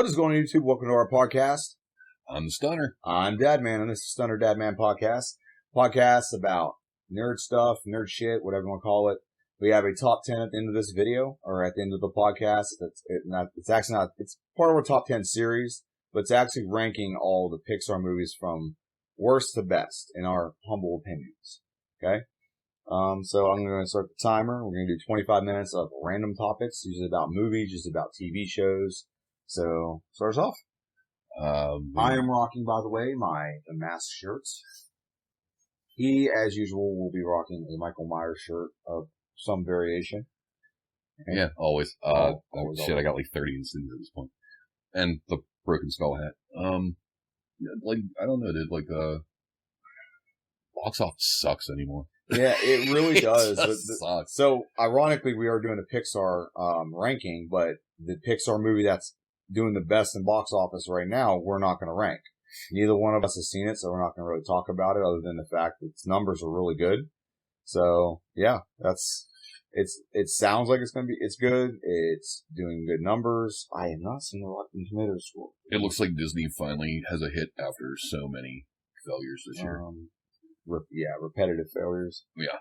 What is going on, YouTube? Welcome to our podcast. I'm the Stunner. I'm Dadman, and this is Stunner Dadman Podcast. Podcast about nerd stuff, nerd shit, whatever you want to call it. We have a top 10 at the end of this video, or at the end of the podcast. It's part of our top 10 series, but it's actually ranking all the Pixar movies from worst to best, in our humble opinions. Okay? So I'm going to start the timer. We're going to do 25 minutes of random topics, usually about movies, just about TV shows. So, start us off. I am rocking, by the way, the mask shirts. He, as usual, will be rocking a Michael Myers shirt of some variation. Okay. Yeah, always. Always. I got like 30 instances at this point. And the broken skull hat. I don't know, dude. Box office sucks anymore. Yeah, it really does. Sucks. So, ironically, we are doing a Pixar ranking, but the Pixar movie that's doing the best in box office right now, we're not going to rank. Neither one of us has seen it, so we're not going to really talk about it, other than the fact that its numbers are really good. So, yeah, it sounds like it's good. It's doing good numbers. I have not seen a Rotten Tomatoes score. It looks like Disney finally has a hit after so many failures this year. Repetitive failures. Yeah.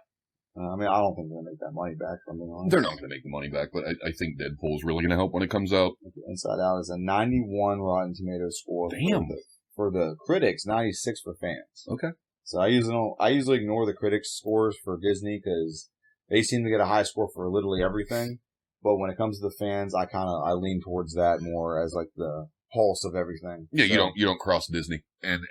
I don't think they're going to make that money back, if I'm being honest. They're not going to make the money back, but I think Deadpool's really going to help when it comes out. Inside Out is a 91 Rotten Tomatoes score. Damn. For the critics, 96 for fans. Okay. So I usually ignore the critics' scores for Disney because they seem to get a high score for literally everything. But when it comes to the fans, I lean towards that more as like the pulse of everything. Yeah, so, you don't cross Disney, and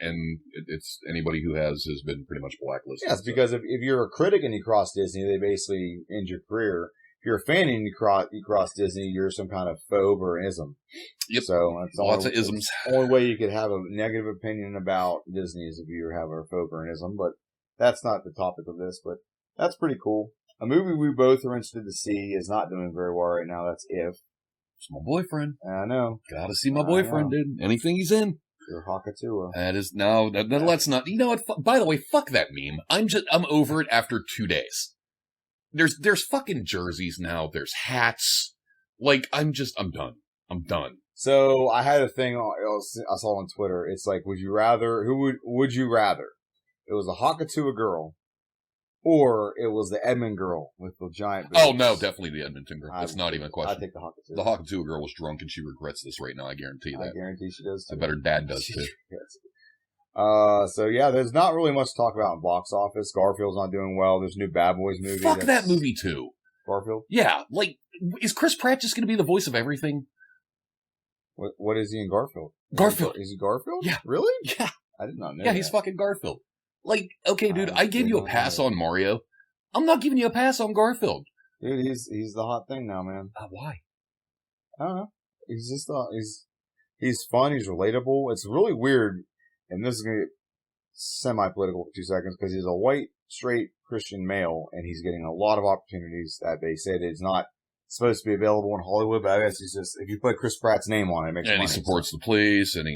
it's anybody who has been pretty much blacklisted. Yes, because if you're a critic and you cross Disney, they basically end your career. If you're a fan and you cross Disney, you're some kind of phobe or ism. Yep. So that's lots of isms. The only way you could have a negative opinion about Disney is if you have a phobe or an ism. But that's not the topic of this. But that's pretty cool. A movie we both are interested to see is not doing very well right now. That's If. It's my boyfriend. I know. Gotta see my boyfriend, dude. Anything he's in. You're Hakatua. Let's not. You know what? By the way, fuck that meme. I'm over it after 2 days. There's fucking jerseys now. There's hats. I'm done. I'm done. So I had a thing I saw on Twitter. It's like, would you rather? Would you rather? It was the Hakatua girl, or it was the Edmund girl with the giant boobs. Oh no, definitely the Edmonton girl. That's not even a question. I take the Hakatua. The Hakatua girl was drunk and she regrets this right now. I guarantee that. I guarantee she does too. I bet her dad does too. So yeah, there's not really much to talk about in box office. Garfield's not doing well. There's a new Bad Boys movie. Fuck that movie too. Garfield? Yeah, is Chris Pratt just going to be the voice of everything? What is he in Garfield? Garfield. Is he Garfield? Yeah. Really? Yeah. I did not know. Yeah, he's fucking Garfield. Okay, dude, I gave you a pass on Mario. I'm not giving you a pass on Garfield. Dude, he's the hot thing now, man. Why? I don't know. He's just he's fun. He's relatable. It's really weird. And this is going to get semi-political for 2 seconds because he's a white, straight Christian male, and he's getting a lot of opportunities that they say that it's not supposed to be available in Hollywood, but I guess he's just, if you put Chris Pratt's name on it, it makes money. And he supports the police, and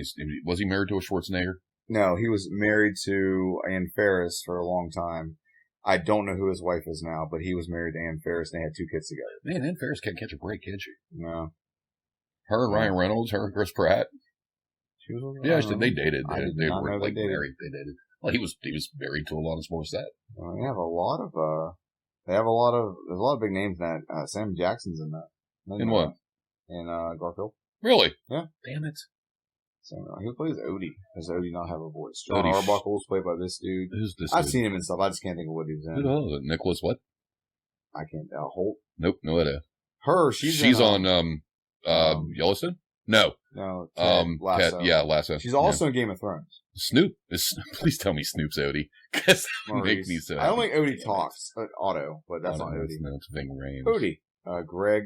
was he married to a Schwarzenegger? No, he was married to Ann Faris for a long time. I don't know who his wife is now, but he was married to Ann Faris, and they had 2 kids together. Man, Ann Faris can't catch a break, can she? No. Her and Ryan Reynolds, her and Chris Pratt. Yeah, they dated. They were married. They dated. Well, he was married to Alanis Morissette. They have a lot of there's a lot of big names in that. Sam Jackson's in that. In what? In Garfield. Really? Yeah. Damn it. So who plays Odie? Does Odie not have a voice? John Arbuckle's played by this dude. Who's this? I've seen him and stuff. I just can't think of what he was in. Oh, Nicholas what? I can't. Holt. Nope, no idea. She's on Yellowstone. No. Lasso. Lasso. She's also in Game of Thrones. Snoop. Please tell me Snoop's Odie. Because that makes me so I don't think Odie talks. Otto, but that's not Odie. No, it's Ving Rhames. Odie. Greg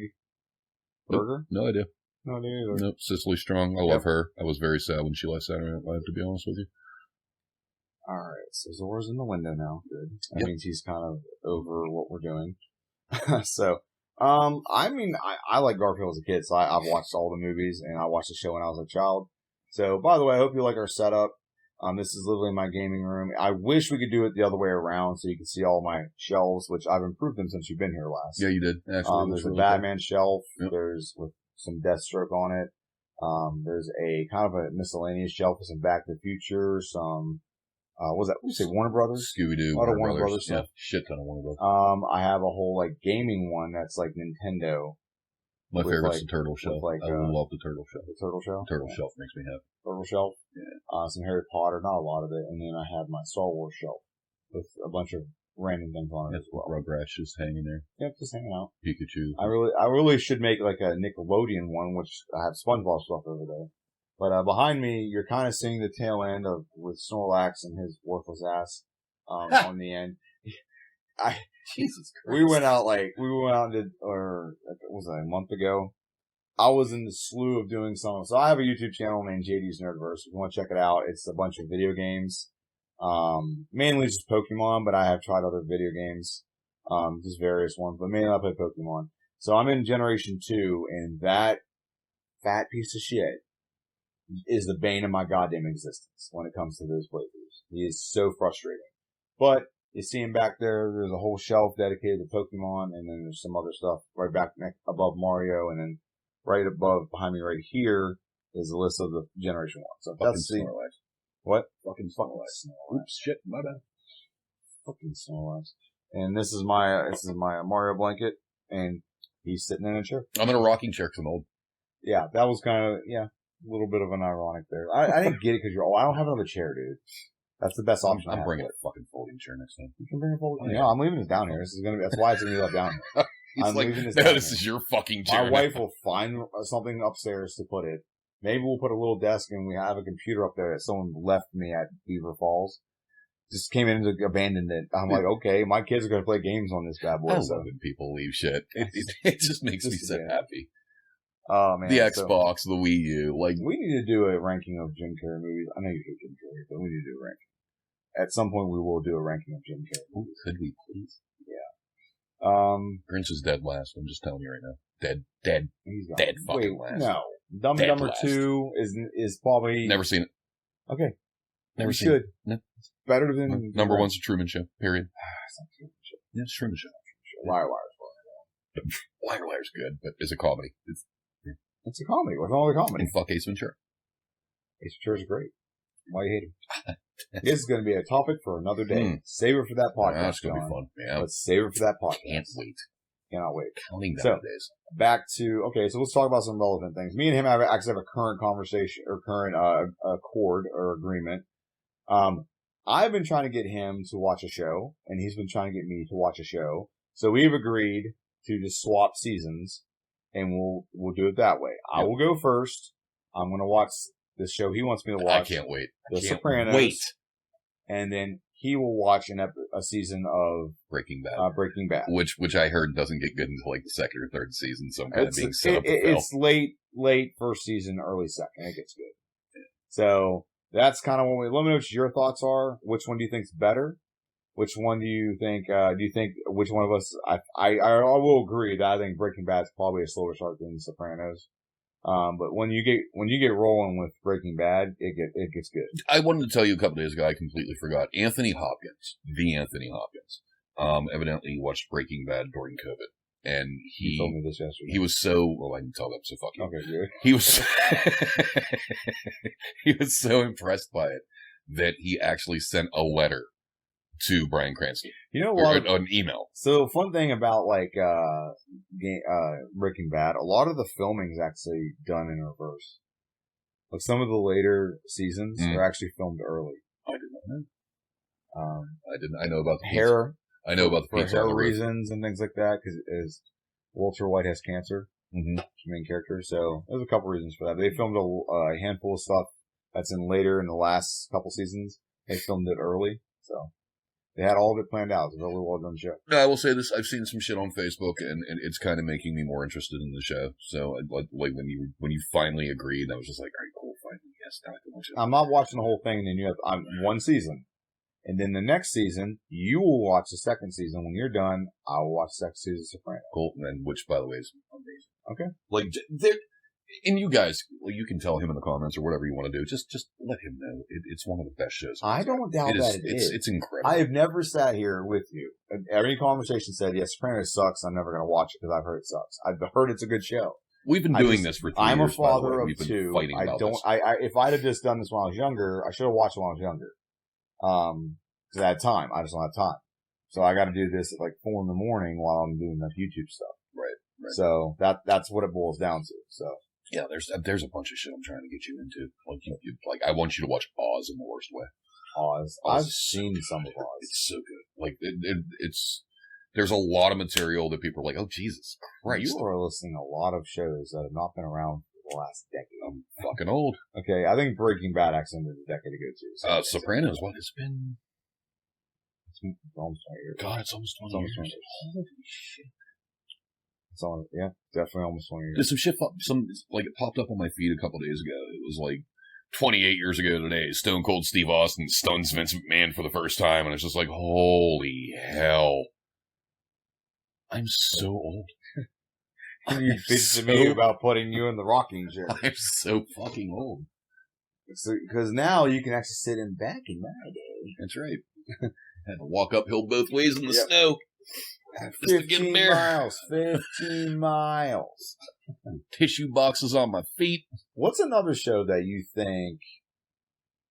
Berger? No idea. No idea either. Nope. Cicely Strong. I love her. I was very sad when she left Saturday Night Live, to be honest with you. Alright, so Zora's in the window now. Good. That means he's kind of over what we're doing. So, I like Garfield as a kid, so I've watched all the movies, and I watched the show when I was a child. So, by the way, I hope you like our setup. This is literally my gaming room. I wish we could do it the other way around so you can see all my shelves, which I've improved them since you've been here last. Yeah, you did. Actually, there's a Batman shelf. Yep. There's with some Deathstroke on it. There's a kind of a miscellaneous shelf with some Back to the Future, some, what was that? What did you say? Warner Brothers? Scooby-Doo, A lot of Warner Brothers Brothers stuff. Yeah, shit ton of Warner Brothers. I have a whole, like, gaming one that's, like, Nintendo. My favorite's like, the Turtle Shelf. like, I love the Turtle Shelf. The Turtle Shelf? Turtle Shelf makes me happy. Turtle Shelf? Yeah. Some Harry Potter, not a lot of it. And then I have my Star Wars shelf with a bunch of random things on it as well. Rugrats just hanging there. Yep, just hanging out. Pikachu. I really should make like a Nickelodeon one, which I have SpongeBob stuff over there. But behind me, you're kind of seeing the tail end of with Snorlax and his worthless ass on the end. Jesus Christ. We went out and did, or what was that, a month ago? I was in the slew of doing something. So I have a YouTube channel named JD's Nerdverse. If you want to check it out, it's a bunch of video games. Mainly just Pokemon, but I have tried other video games. Just various ones, but mainly I play Pokemon. So I'm in Generation 2, and that fat piece of shit is the bane of my goddamn existence when it comes to those playthroughs. He is so frustrating. But you see him back there, there's a whole shelf dedicated to Pokemon, and then there's some other stuff right back above Mario, and then right above, behind me right here, is a list of the Generation 1. So that's the... What? Fucking Snorlax. Oops, shit, my bad. Fucking Snorlax. And this is my Mario blanket, and he's sitting in a chair. I'm in a rocking chair because I'm old. Yeah, that was kind of, a little bit of an ironic there. I didn't get it because you're old. I don't have another chair, dude. That's the best option. I'm bringing a fucking folding chair next time. You can bring a folding chair. No, I'm leaving this down here. That's why it's going to be left down here. I'm like, leaving this down this here. Is your fucking chair. My wife will find something upstairs to put it. Maybe we'll put a little desk and we have a computer up there that someone left me at Beaver Falls. Just came in and abandoned it. I'm like, okay, my kids are going to play games on this bad boy. I love when people leave shit. It just makes me so happy. Oh, man. The Xbox, the Wii U. Like, we need to do a ranking of Jim Carrey movies. I know you hate Jim Carrey, but we need to do a ranking. At some point, we will do a ranking of Jim Carrey movies. Could we, please? Yeah. Grinch is dead last. I'm just telling you right now. Dead. He's gone. Dead fucking last. No. Dumb and Dumber 2 is probably... Never seen it. Okay. Never seen it. No. It's better than... Number one's The Truman Show, period. It's not Truman Show. Yeah, it's Truman Show. Liar Liar's Liar Liar's good, but it's a comedy. It's a comedy. What's wrong with comedy? And fuck Ace Ventura. Ace Ventura's great. Why you hate him? This is going to be a topic for another day. Save it for that podcast. That's going to be fun. Yeah. Let's save it for that podcast. Can't wait. Cannot wait. Counting down days. Back to, so let's talk about some relevant things. Me and him actually have a current conversation, or current accord or agreement. I've been trying to get him to watch a show, and he's been trying to get me to watch a show. So we've agreed to just swap seasons, and we'll do it that way. Yep. I will go first. I'm going to watch this show he wants me to watch. I can't wait. The Sopranos. Wait. And then he will watch a season of Breaking Bad. Breaking Bad. Which I heard doesn't get good until like the second or third season, so I'm kind of being set up to fail. It's late first season, early second. It gets good. Yeah. So that's kind of let me know what your thoughts are. Which one do you think's better? Which one do you think, which one of us, I will agree that I think Breaking Bad's probably a slower start than Sopranos. But when you get rolling with Breaking Bad, it gets good. I wanted to tell you a couple days ago, I completely forgot. Anthony Hopkins, evidently watched Breaking Bad during COVID. And you told me this yesterday. He was so, well, I can tell them, so fuck you. Okay, good. He was so impressed by it that he actually sent a letter to Bryan Cranston. You know what? An email. So fun thing about Breaking Bad, a lot of the filming is actually done in reverse. Like some of the later seasons are actually filmed early. I did not know. I know about the hair. Pizza. I know about the pizza. For hair reasons and things like that, because Walter White has cancer, the main character. So there's a couple reasons for that. But they filmed a handful of stuff that's in the last couple seasons. They filmed it early, so. They had all of it planned out. It was a really well done show. No, I will say this. I've seen some shit on Facebook, and it's kind of making me more interested in the show. So, like when you finally agreed, I was just like, all right, cool, finally, yes, now I can watch it. I'm not watching the whole thing, and then you have one season. And then the next season, you will watch the second season. When you're done, I will watch the second season of Sopranos. Cool, and which, by the way, is amazing. Okay. Like, and you guys, you can tell him in the comments or whatever you want to do. Just let him know. It's one of the best shows. I don't doubt that it is. It's incredible. I have never sat here with you. Every conversation said, yes, Sopranos sucks. I'm never going to watch it because I've heard it sucks. I've heard it's a good show. We've been doing this for 3 years. I'm a father of We've been 2. fighting about this. If I'd have just done this when I was younger, I should have watched it when I was younger. Because I had time. I just don't have time. So I got to do this at like 4 in the morning while I'm doing the YouTube stuff. Right. So that's what it boils down to. So yeah, there's a bunch of shit I'm trying to get you into. Like I want you to watch Oz in the worst way. Oz. I've seen some of Oz. It's so good. Like it's there's a lot of material that people are like, oh Jesus Christ! You are listening to a lot of shows that have not been around for the last decade. I'm fucking old. Okay, I think Breaking Bad actually ended a decade ago too. So Sopranos. What it's been? It's almost 20 years. God, it's almost 20 years. Holy shit! Yeah, definitely almost 20 years. There's some shit. It popped up on my feed a couple days ago. It was like 28 years ago today. Stone Cold Steve Austin stuns Vince McMahon for the first time, and it's just like, holy hell! I'm so old. You bitched to me about putting you in the rocking chair. I'm so fucking old. Because now you can actually sit in back in my day. That's right. Had to walk uphill both ways in the snow. 15 miles. 15 miles. Tissue boxes on my feet. What's another show that you think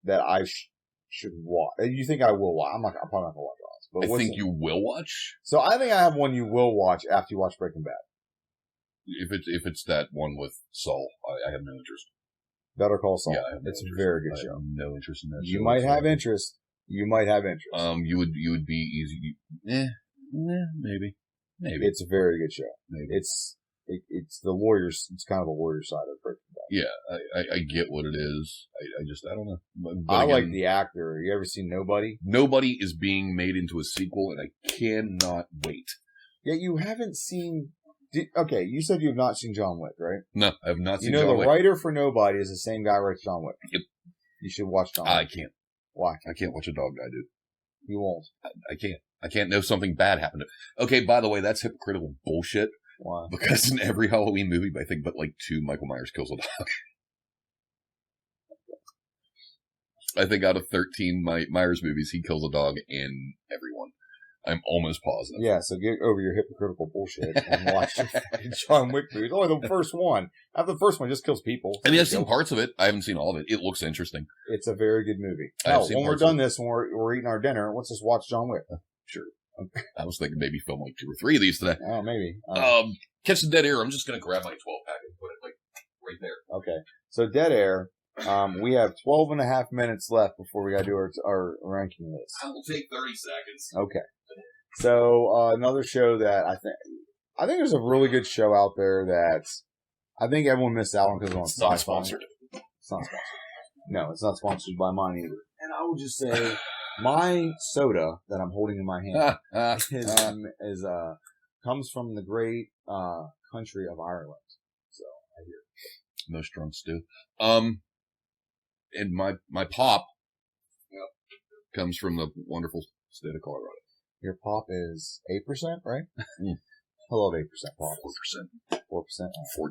that I should watch? You think I will watch? I'm probably not going to watch Oz. But I think you will watch. So I think I have one you will watch after you watch Breaking Bad. If it's that one with Saul, I have no interest. Better Call Saul. Yeah, it's a very good show. I have no interest in that. You might have interest. You might have interest. You would be easy. Maybe. It's a very good show. Maybe. It's the lawyers. It's kind of the lawyer side of Breaking Bad. Yeah, I get what it is. I don't know. But I again, like the actor. You ever seen Nobody? Nobody is being made into a sequel, and I cannot wait. Yeah, you haven't seen. Okay, you said you have not seen John Wick, right? No, I have not seen John Wick. The writer for Nobody is the same guy who writes John Wick. Yep. You should watch John Wick. I can't. Why? I can't watch a dog die, dude. You won't. I can't. I can't know something bad happened. Okay, by the way, that's hypocritical bullshit. Why? Because in every Halloween movie, I think but like 2, Michael Myers kills a dog. I think out of 13 Myers movies, he kills a dog in everyone. I'm almost positive. Yeah, so get over your hypocritical bullshit and watch John Wick movies. Only the first one. After the first one, just kills people. I mean, I've seen parts of it. I haven't seen all of it. It looks interesting. It's a very good movie. Hell, when we're done this, when we're eating our dinner, let's just watch John Wick. Sure. Okay. I was thinking maybe film like 2 or 3 of these today. Oh, maybe. Catch the Dead Air. I'm just going to grab my 12-pack and put it like right there. Okay. So Dead Air. We have 12 and a half minutes left before we got to do our ranking list. I will take 30 seconds. Okay. So, another show that I think there's a really good show out there that I think everyone missed out on because it's not sponsored. It's not sponsored. No, it's not sponsored by mine either. And I will just say, my soda that I'm holding in my hand comes from the great, country of Ireland. So, I hear. Most drunks do. And my pop comes from the wonderful state of Colorado. Your pop is 8%, right? I love 8% pop. 4%. 4%. 4.2.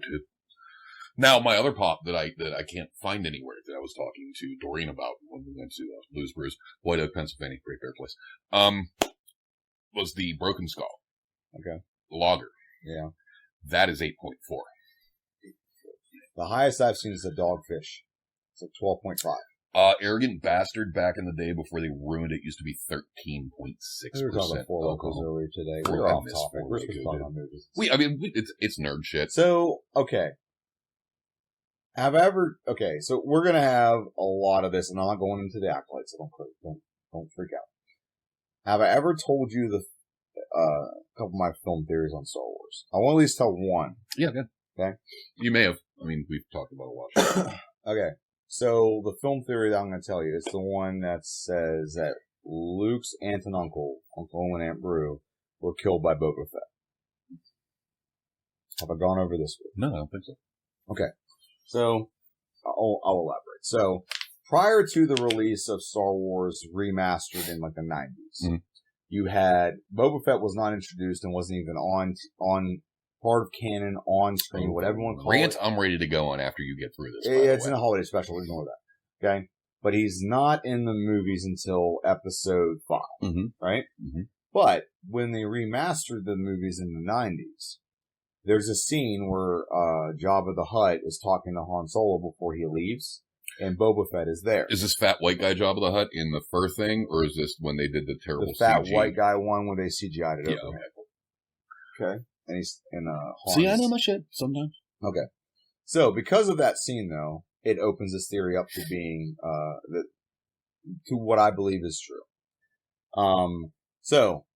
Now, my other pop that I can't find anywhere that I was talking to Doreen about when we went to Blues Brews, White Oak, Pennsylvania, great beer place, was the Broken Skull. Okay. Lager. Yeah. That is 8.4. The highest I've seen is a Dogfish. It's like 12.5. Arrogant Bastard back in the day before they ruined it used to be 13.6%. We were talking about Four Locals earlier today. We're off topic. We're supposed to talk about movies. It's nerd shit. So, okay. So we're going to have a lot of this, and I'm not going into the acolytes, so don't freak out. Have I ever told you a couple of my film theories on Star Wars? I want to at least tell one. Yeah, good. Okay? You may have. I mean, we've talked about a lot. Okay. So, the film theory that I'm going to tell you is the one that says that Luke's aunt and uncle Owen and Aunt Beru, were killed by Boba Fett. Have I gone over this with you? No, I don't think so. Okay. So, I'll elaborate. So, prior to the release of Star Wars Remastered in like the 90s, you had Boba Fett was not introduced and wasn't even on part of canon, on screen, whatever you want to call it. I'm ready to go on after you get through this. Yeah, it's in a holiday special. Ignore that. Okay? But he's not in the movies until episode 5. Right? Mm-hmm. But when they remastered the movies in the 90s, there's a scene where Jabba the Hutt is talking to Han Solo before he leaves, and Boba Fett is there. Is this fat white guy Jabba the Hutt in the fur thing, or is this when they did the terrible the fat CG? white guy one where they CGI'd it over. Okay. Okay. And he's in See, I know my shit sometimes. Okay. So because of that scene, though, it opens this theory up to being to what I believe is true. So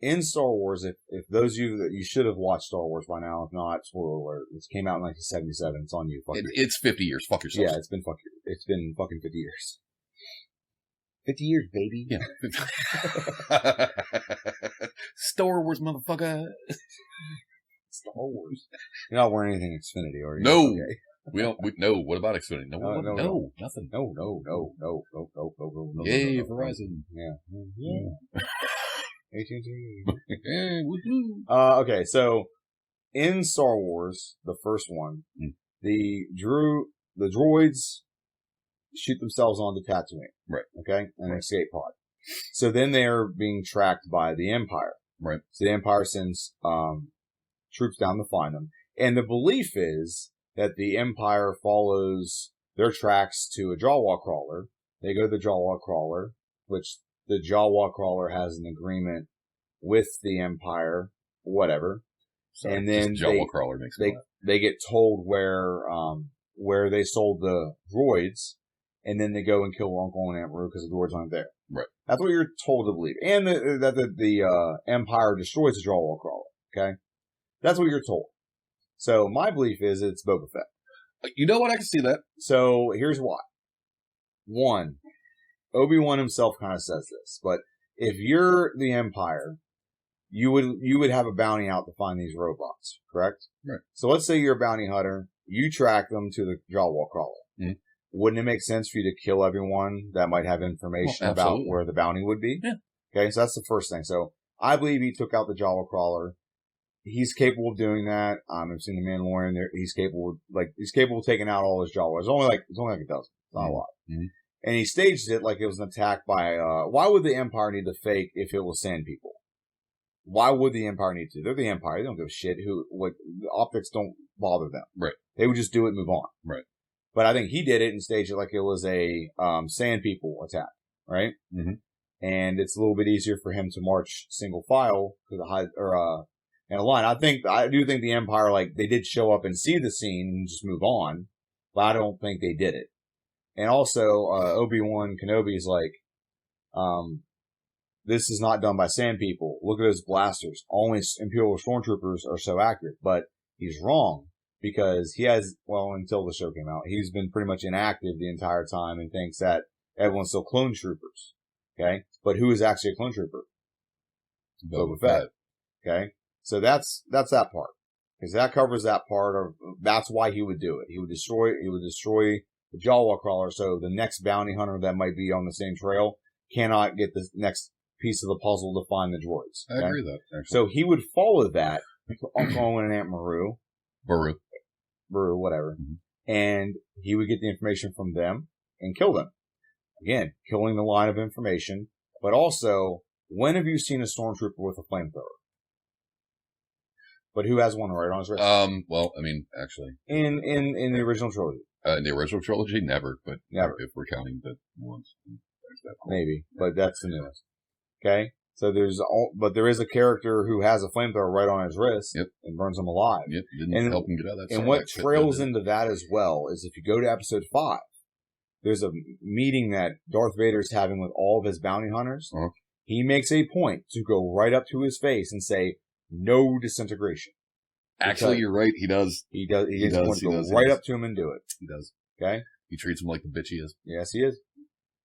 in Star Wars, if those of you that you should have watched Star Wars by now, if not, spoiler alert, it came out in 1977. It's on you. It's 50 years. Fuck yourself. Yeah, it's been fucking 50 years. 50 years, baby. Yeah. Star Wars, motherfucker. Star Wars. You're not wearing anything Xfinity, are you? No. Okay. We don't. No. What about Xfinity? No. Nothing. No. Yay, Verizon. Yeah. AT&T. Woohoo. Okay, so in Star Wars, the first one, the droids shoot themselves onto Tatooine. Right. Okay? An escape pod. So then they are being tracked by the Empire. Right. So the Empire sends troops down to find them. And the belief is that the Empire follows their tracks to a Jawa crawler. They go to the Jawa crawler, which the Jawa crawler has an agreement with the Empire, whatever. Sorry, and then Jawa crawler makes me laugh. They get told where they sold the droids, and then they go and kill Uncle and Aunt Beru because the droids aren't there. Right. That's what you're told to believe. And that the Empire destroys the Jawa crawler. Okay? That's what you're told. So my belief is it's Boba Fett. You know what? I can see that. So here's why. One, Obi-Wan himself kind of says this, but if you're the Empire, you would have a bounty out to find these robots, correct? Right. So let's say you're a bounty hunter, you track them to the Jawa crawler. Mm-hmm. Wouldn't it make sense for you to kill everyone that might have information about where the bounty would be? Yeah. Okay, so that's the first thing. So I believe he took out the Jawa crawler. He's capable of doing that. I've seen the Mandalorian there. He's capable of taking out all his Jawas. It's only like a dozen. It's not a lot. Mm-hmm. And he staged it like it was an attack by, why would the Empire need to fake if it was Sand People? Why would the Empire need to? They're the Empire. They don't give a shit the optics don't bother them. Right. They would just do it and move on. Right. But I think he did it and staged it like it was a, Sand People attack. Right? Mm-hmm. And it's a little bit easier for him to march single file to the in a line. I do think the Empire, they did show up and see the scene and just move on, but I don't think they did it. And also, Obi-Wan Kenobi's this is not done by Sand People. Look at those blasters. Only Imperial Stormtroopers are so accurate. But he's wrong because he has, until the show came out, he's been pretty much inactive the entire time and thinks that everyone's still clone troopers. Okay? But who is actually a clone trooper? Boba Fett. Okay? So that's that part. Because that covers that part that's why he would do it. He would destroy the Jawa crawler, so the next bounty hunter that might be on the same trail cannot get the next piece of the puzzle to find the droids. Okay? I agree with that, actually. So he would follow that to Uncle Owen and Aunt Beru, whatever, and he would get the information from them and kill them. Again, killing the line of information, but also, when have you seen a stormtrooper with a flamethrower? But who has one right on his wrist? Actually, in the original trilogy. In the original trilogy, never. But never, if we're counting the ones, there's that point. Maybe, but that's the newest. Okay, so there is a character who has a flamethrower right on his wrist. Yep. And burns him alive. Yep, didn't help him get out of that. And what trails into that as well is if you go to episode 5, there's a meeting that Darth Vader is having with all of his bounty hunters. Uh-huh. He makes a point to go right up to his face and say, "No disintegration." Actually, you're right. He does. He does. He does. Go right up to him and do it. He does. Okay. He treats him like the bitch he is. Yes, he is.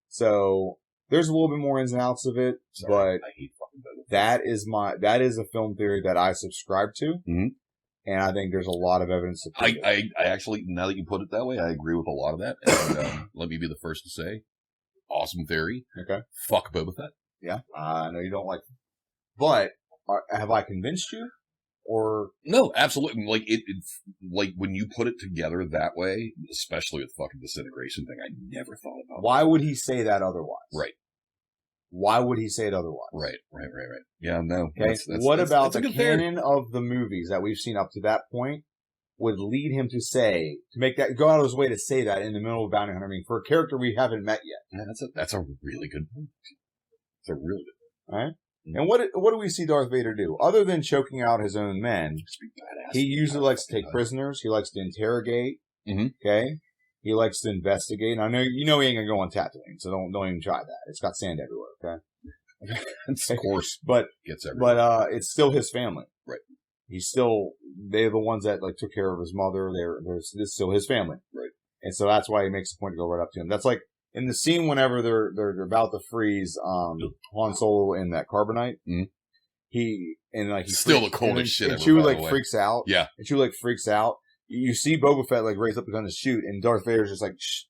So there's a little bit more ins and outs of it, but I hate fucking Boba. that is a film theory that I subscribe to, and I think there's a lot of evidence. I actually, now that you put it that way, I agree with a lot of that. And let me be the first to say, awesome theory. Okay. Fuck Boba Fett. Yeah, I know you don't like, but have I convinced you? Or no, absolutely. It's like when you put it together that way, especially with the fucking disintegration thing, I never thought about. Why would he say that otherwise? Right. Why would he say it otherwise? Right. Yeah, no. Okay. What about the canon of the movies that we've seen up to that point would lead him to make that, go out of his way to say that in the middle of Bounty Hunter? I mean, for a character we haven't met yet. Yeah, that's a really good point. It's a really good point. All right. And what do we see Darth Vader do? Other than choking out his own men, he usually likes to take prisoners. He likes to interrogate. Mm-hmm. Okay. He likes to investigate. And I know he ain't gonna go on Tatooine, so don't even try that. It's got sand everywhere. Okay. Of course, but gets everywhere. But it's still his family. Right. They're the ones that like took care of his mother. This is still his family. Right. And so that's why he makes a point to go right up to him. That's like in the scene whenever they're about to freeze Han Solo in that carbonite. Mm-hmm. He still the coldest shit ever. And Chewie freaks out. Yeah. And Chewie freaks out. You see Boba Fett raise up the gun to shoot, and Darth Vader's just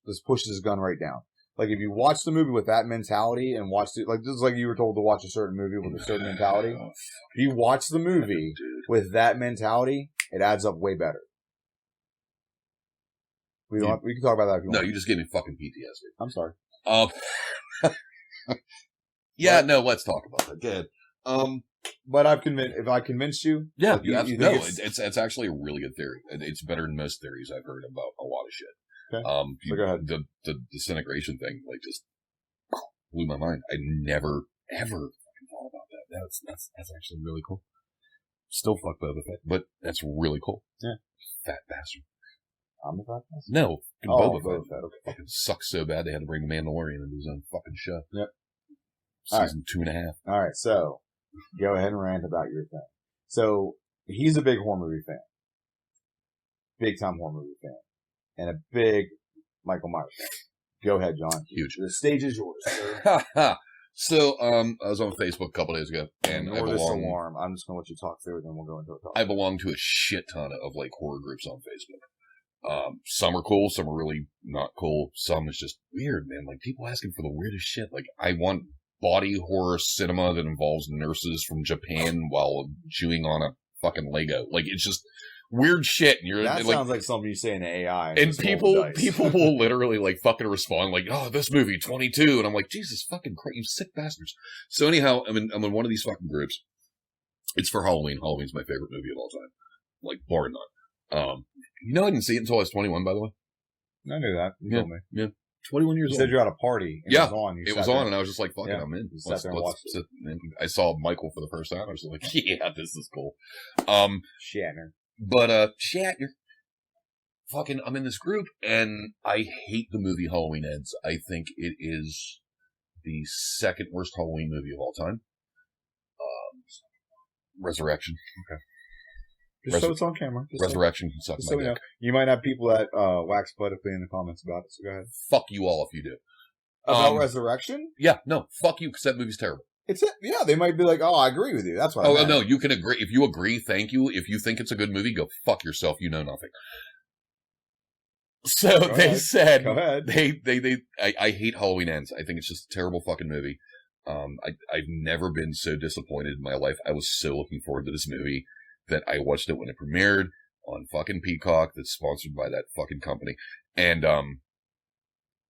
just pushes his gun right down. Like if you watch the movie with that mentality and watch it, this is like you were told to watch a certain movie with a certain mentality. If you watch the movie with that mentality, it adds up way better. We can talk about that if you want. No, you just gave me fucking PTSD. I'm sorry. Yeah, no, let's talk about that. Good. But if I convinced you, yeah, it's actually a really good theory. It's better than most theories I've heard about a lot of shit. Okay. So go ahead. The disintegration thing, just blew my mind. I never ever thought about that. That's actually really cool. Still fuck Boba Fett, but that's really cool. Yeah. Fat bastard. I'm a fat bastard? No. Boba Fett. Okay. Fucking sucks so bad they had to bring the Mandalorian into his own fucking show. Yep. Season 2.5. All right, so go ahead and rant about your thing. So he's a big horror movie fan. Big time horror movie fan. And a big Michael Myers fan. Go ahead, John. Huge. The stage is yours. So, I was on Facebook a couple days ago, and I'm just going to let you talk through it, then we'll go into a topic. I belong to a shit ton of horror groups on Facebook. Some are cool, some are really not cool. Some is just weird, man. People asking for the weirdest shit. I want body horror cinema that involves nurses from Japan while chewing on a fucking Lego. It's just weird shit. And that sounds like something you say in AI. And people will literally fucking respond oh, this movie 22, and I'm like, Jesus fucking Christ, you sick bastards. So anyhow, I'm in one of these fucking groups. It's for Halloween. Halloween's my favorite movie of all time, bar none. I didn't see it until I was 21, by the way. I knew that. You told me. Yeah. 21 years old. You said you're at a party. And yeah. It was on, and I was just like, fuck it, I'm in. Let's sit. And I saw Michael for the first time. I was like, yeah, this is cool. Shatner. But, Shatner. Fucking, I'm in this group, and I hate the movie Halloween Ends. I think it is the second worst Halloween movie of all time. Resurrection. Okay. Just so it's on camera. Resurrection can suck my dick. You might have people that wax poetically in the comments about it, so go ahead. Fuck you all if you do. About Resurrection? Yeah, no, fuck you, because that movie's terrible. Yeah, they might be like, oh, I agree with you. That's why. Oh, no, you can agree. If you agree, thank you. If you think it's a good movie, go fuck yourself. You know nothing. So they said, go ahead. I hate Halloween Ends. I think it's just a terrible fucking movie. I've never been so disappointed in my life. I was so looking forward to this movie that I watched it when it premiered on fucking Peacock, that's sponsored by that fucking company. And,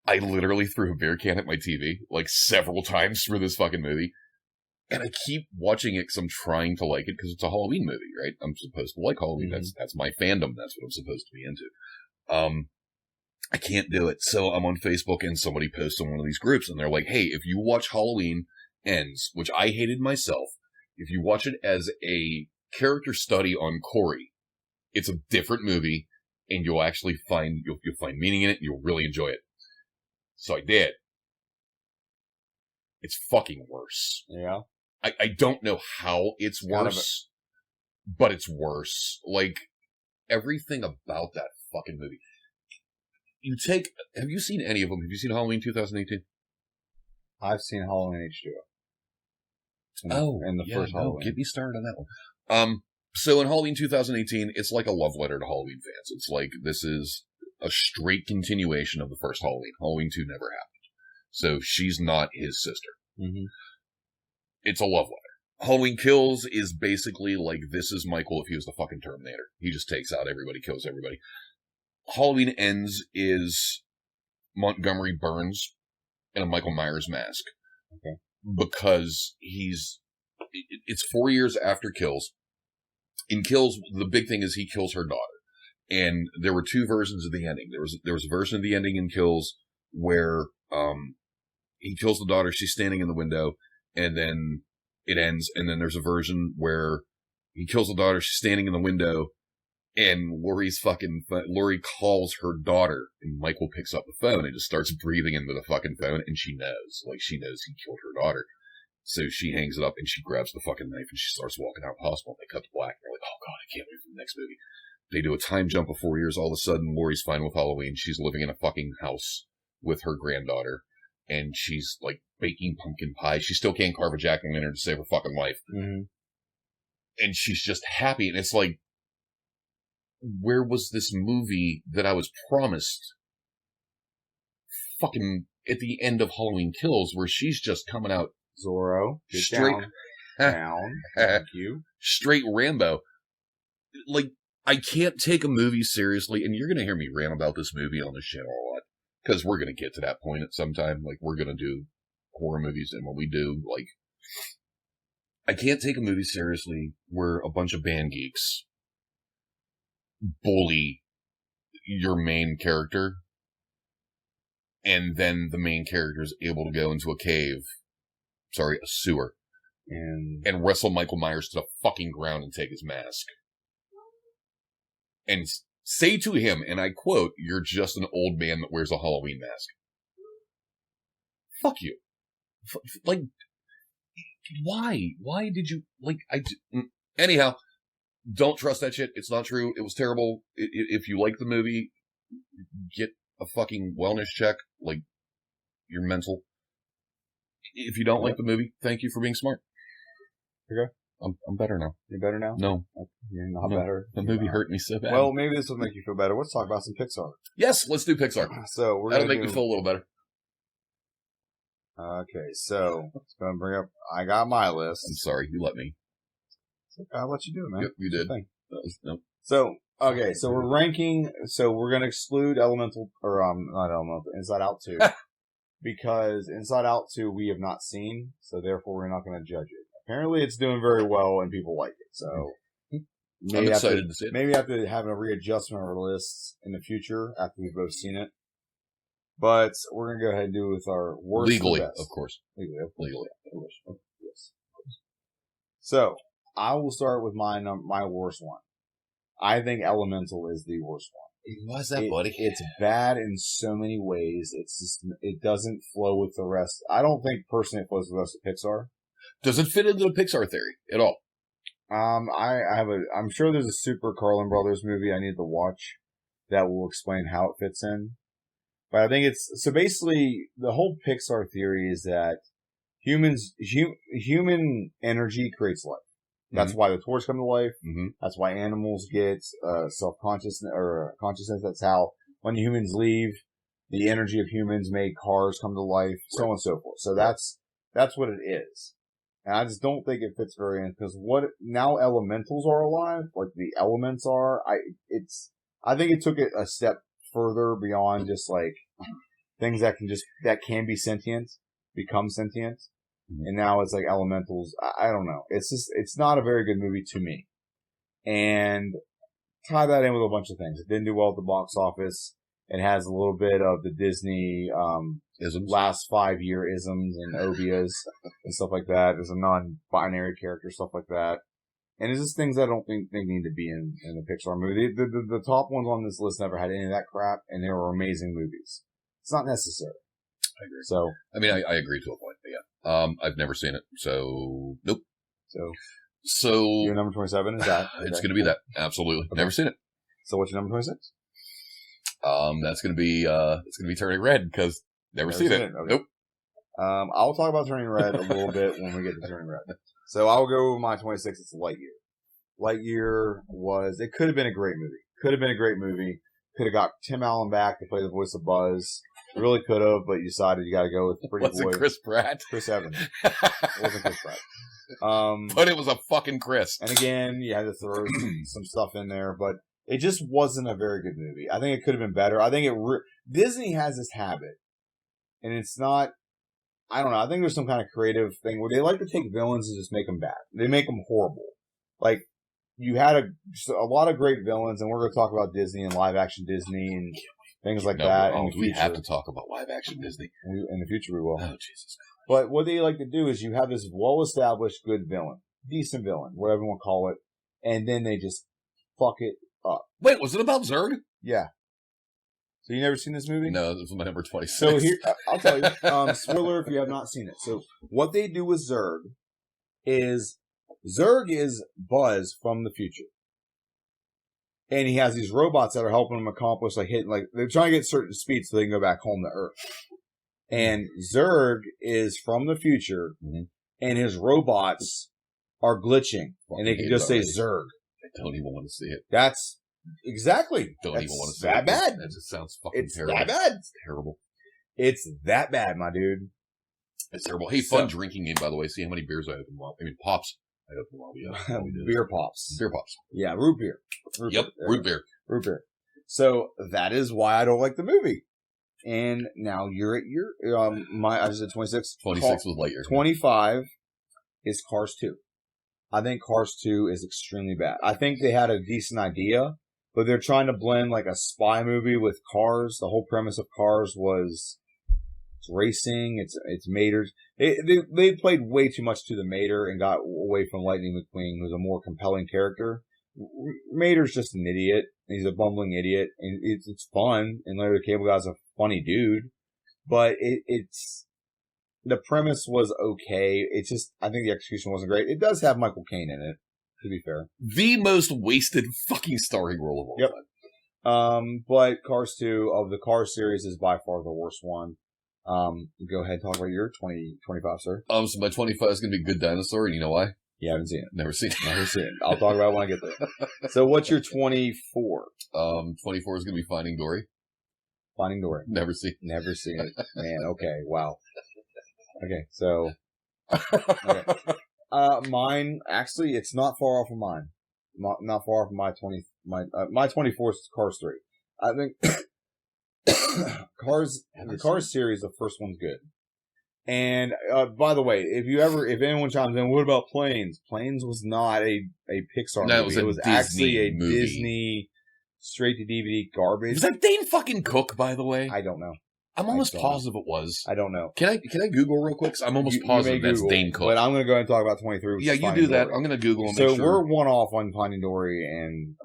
I literally threw a beer can at my TV, several times for this fucking movie. And I keep watching it because I'm trying to like it because it's a Halloween movie, right? I'm supposed to like Halloween. Mm-hmm. That's my fandom. That's what I'm supposed to be into. I can't do it. So I'm on Facebook and somebody posts on one of these groups and they're like, hey, if you watch Halloween Ends, which I hated myself, if you watch it as a character study on Corey, it's a different movie and you'll actually find meaning in it and you'll really enjoy it. So I did. It's fucking worse. Yeah. I don't know how it's worse, but it's worse. Everything about that fucking movie. Have you seen any of them? Have you seen Halloween 2018? I've seen Halloween H2O. And the first Halloween. Get me started on that one. So in Halloween 2018, it's like a love letter to Halloween fans. It's like, this is a straight continuation of the first Halloween. Halloween 2 never happened. So she's not his sister. Mm-hmm. It's a love letter. Halloween Kills is basically this is Michael if he was the fucking Terminator. He just takes out everybody, kills everybody. Halloween Ends is Montgomery Burns in a Michael Myers mask. Okay. because it's 4 years after Kills. In Kills, the big thing is he kills her daughter. And there were two versions of the ending. There was a version of the ending in Kills where he kills the daughter, she's standing in the window, and then it ends. And then there's a version where he kills the daughter, she's standing in the window, and Laurie calls her daughter, and Michael picks up the phone and just starts breathing into the fucking phone, and she knows he killed her daughter. So she hangs it up and she grabs the fucking knife and she starts walking out of the hospital. They cut to black and they're like, oh god, I can't wait for the next movie. They do a time jump of 4 years. All of a sudden, Laurie's fine with Halloween. She's living in a fucking house with her granddaughter, and she's like baking pumpkin pie. She still can't carve a jack-o'-lantern to save her fucking life. Mm-hmm. And she's just happy. And it's like, where was this movie that I was promised fucking at the end of Halloween Kills, where she's just coming out Zorro, straight down. Thank you. Straight Rambo. Like, I can't take a movie seriously, and you're going to hear me rant about this movie on this channel a lot, because we're going to get to that point at some time. Like, we're going to do horror movies, and when we do, like, I can't take a movie seriously where a bunch of band geeks bully your main character, and then the main character is able to go into a sewer, and wrestle Michael Myers to the fucking ground and take his mask. And say to him, and I quote, "You're just an old man that wears a Halloween mask." Fuck you. Like, why? Why did you, like, anyhow, don't trust that shit. It's not true. It was terrible. If you like the movie, get a fucking wellness check. Like, you're mental. If you don't like the movie, thank you for being smart. Okay. I'm better now. You better now? No. You're not better. The movie hurt me so bad. Well, maybe this will make you feel better. Let's talk about some Pixar. Yes, let's do Pixar. So That'll make me feel a little better. Okay, so let's go and bring up. I got my list. I'm sorry, you let me. I'll let you do it, man. Yep, you did. No. So okay, so we're ranking. So we're gonna exclude Elemental not Elemental, Inside Out 2, because Inside Out 2 we have not seen, so therefore we're not gonna judge it. Apparently, it's doing very well and people like it. So I'm excited to see it. Maybe after having a readjustment of our lists in the future after we've both seen it. But we're going to go ahead and do it with our worst legally, and best. of course. Legally. Yes. So, I will start with my worst one. I think Elemental is the worst one. Why is that, buddy? It's bad in so many ways. It's just, it doesn't flow with the rest. I don't think personally it flows with the rest of Pixar. Doesn't fit into the Pixar theory at all. I'm sure there's a Super Carlin Brothers movie I need to watch that will explain how it fits in. But I think so basically the whole Pixar theory is that human energy creates life. That's why the toys come to life. Mm-hmm. That's why animals get self-consciousness or consciousness. That's how when humans leave, the energy of humans make cars come to life, so on and so forth. So that's what it is. And I just don't think it fits very in, because now elementals are alive, like the elements are. I think it took it a step further beyond just like things that can be sentient, become sentient. Mm-hmm. And now it's like elementals. I don't know. It's not a very good movie to me. And tie that in with a bunch of things. It didn't do well at the box office. It has a little bit of the Disney, isms. Last 5-year isms and obias and stuff like that. There's a non-binary character, stuff like that. And it's just things I don't think they need to be in the Pixar movie. The top ones on this list never had any of that crap, and they were amazing movies. It's not necessary. I agree. So, I mean, I agree to a point, but yeah. I've never seen it, so nope. So your number 27 is that? It's going to be that. Absolutely. Okay. Never seen it. So what's your number 26? That's going to be Turning Red, because never seen it. Okay. Nope. I'll talk about Turning Red a little bit when we get to Turning Red. So I'll go with my 26. It's Lightyear. Lightyear could have been a great movie. Could have got Tim Allen back to play the voice of Buzz. Really could have, but you decided you got to go with the pretty boy. Was it Chris Pratt? Chris Evans. It wasn't Chris Pratt. But it was a fucking Chris. And again, you had to throw some stuff in there, but it just wasn't a very good movie. I think it could have been better. I think Disney has this habit, and it's not. I don't know. I think there's some kind of creative thing where they like to take villains and just make them bad. They make them horrible. Like, you had a lot of great villains, and we're going to talk about Disney and live action Disney and things like that. We have to talk about live action Disney. In the future, we will. Oh, Jesus. But what they like to do is you have this well-established good villain, decent villain, whatever you want to call it, and then they just fuck it up. Wait, was it about Zurg? Yeah. So you never seen this movie? No, this was my number 26. So here, I'll tell you, spoiler if you have not seen it. So what they do with Zurg is Buzz from the future. And he has these robots that are helping him accomplish, they're trying to get certain speeds so they can go back home to Earth. And Zurg is from the future, and his robots are glitching, and they can just say Zurg. I don't even want to see it. That's exactly. Don't even want to see that it. bad. That just sounds fucking terrible. It's that bad. It's terrible. It's that bad, my dude. It's terrible. Hey, fun drinking game, by the way. See how many beers I opened while. I mean, pops. I opened while we did. Beer pops. Beer pops. Yeah, root beer. Root beer. Root beer. So that is why I don't like the movie. And now you're at your I just said 26. 26 was Lightyear. 25 is Cars 2. I think Cars 2 is extremely bad. I think they had a decent idea, but they're trying to blend like a spy movie with Cars. The whole premise of Cars was it's racing. It's Mater's. They played way too much to the Mater and got away from Lightning McQueen, who's a more compelling character. Mater's just an idiot. He's a bumbling idiot, and it's fun. And Larry the Cable Guy's a funny dude, but it's the premise was okay. It's just I think the execution wasn't great. It does have Michael Caine in it, to be fair. The most wasted fucking starring role of all time. But Cars 2 of the Cars series is by far the worst one. Go ahead, talk about your 25, sir. So my 25 is gonna be Good Dinosaur, and you know why? You haven't seen it. Never seen it. Never seen it. I'll talk about it when I get there. So what's your 24? 24 is going to be Finding Dory. Finding Dory. Never seen it. Man, okay, wow. Okay, so. Okay. Mine, actually, it's not far off of mine. Not far off of my 24 is Cars 3. I think the Cars series, the first one's good. And, by the way, if anyone chimes in, what about Planes? Planes was not a Pixar movie. It was actually a movie. Disney straight to DVD garbage. Was that Dane fucking Cook, by the way? I don't know. I'm almost positive it was. I don't know. Can I Google real quick? I'm almost positive that's Dane Cook. But I'm going to go ahead and talk about 23. Yeah, you do that. I'm going to Google and make sure. So we're one off on Finding Dory and,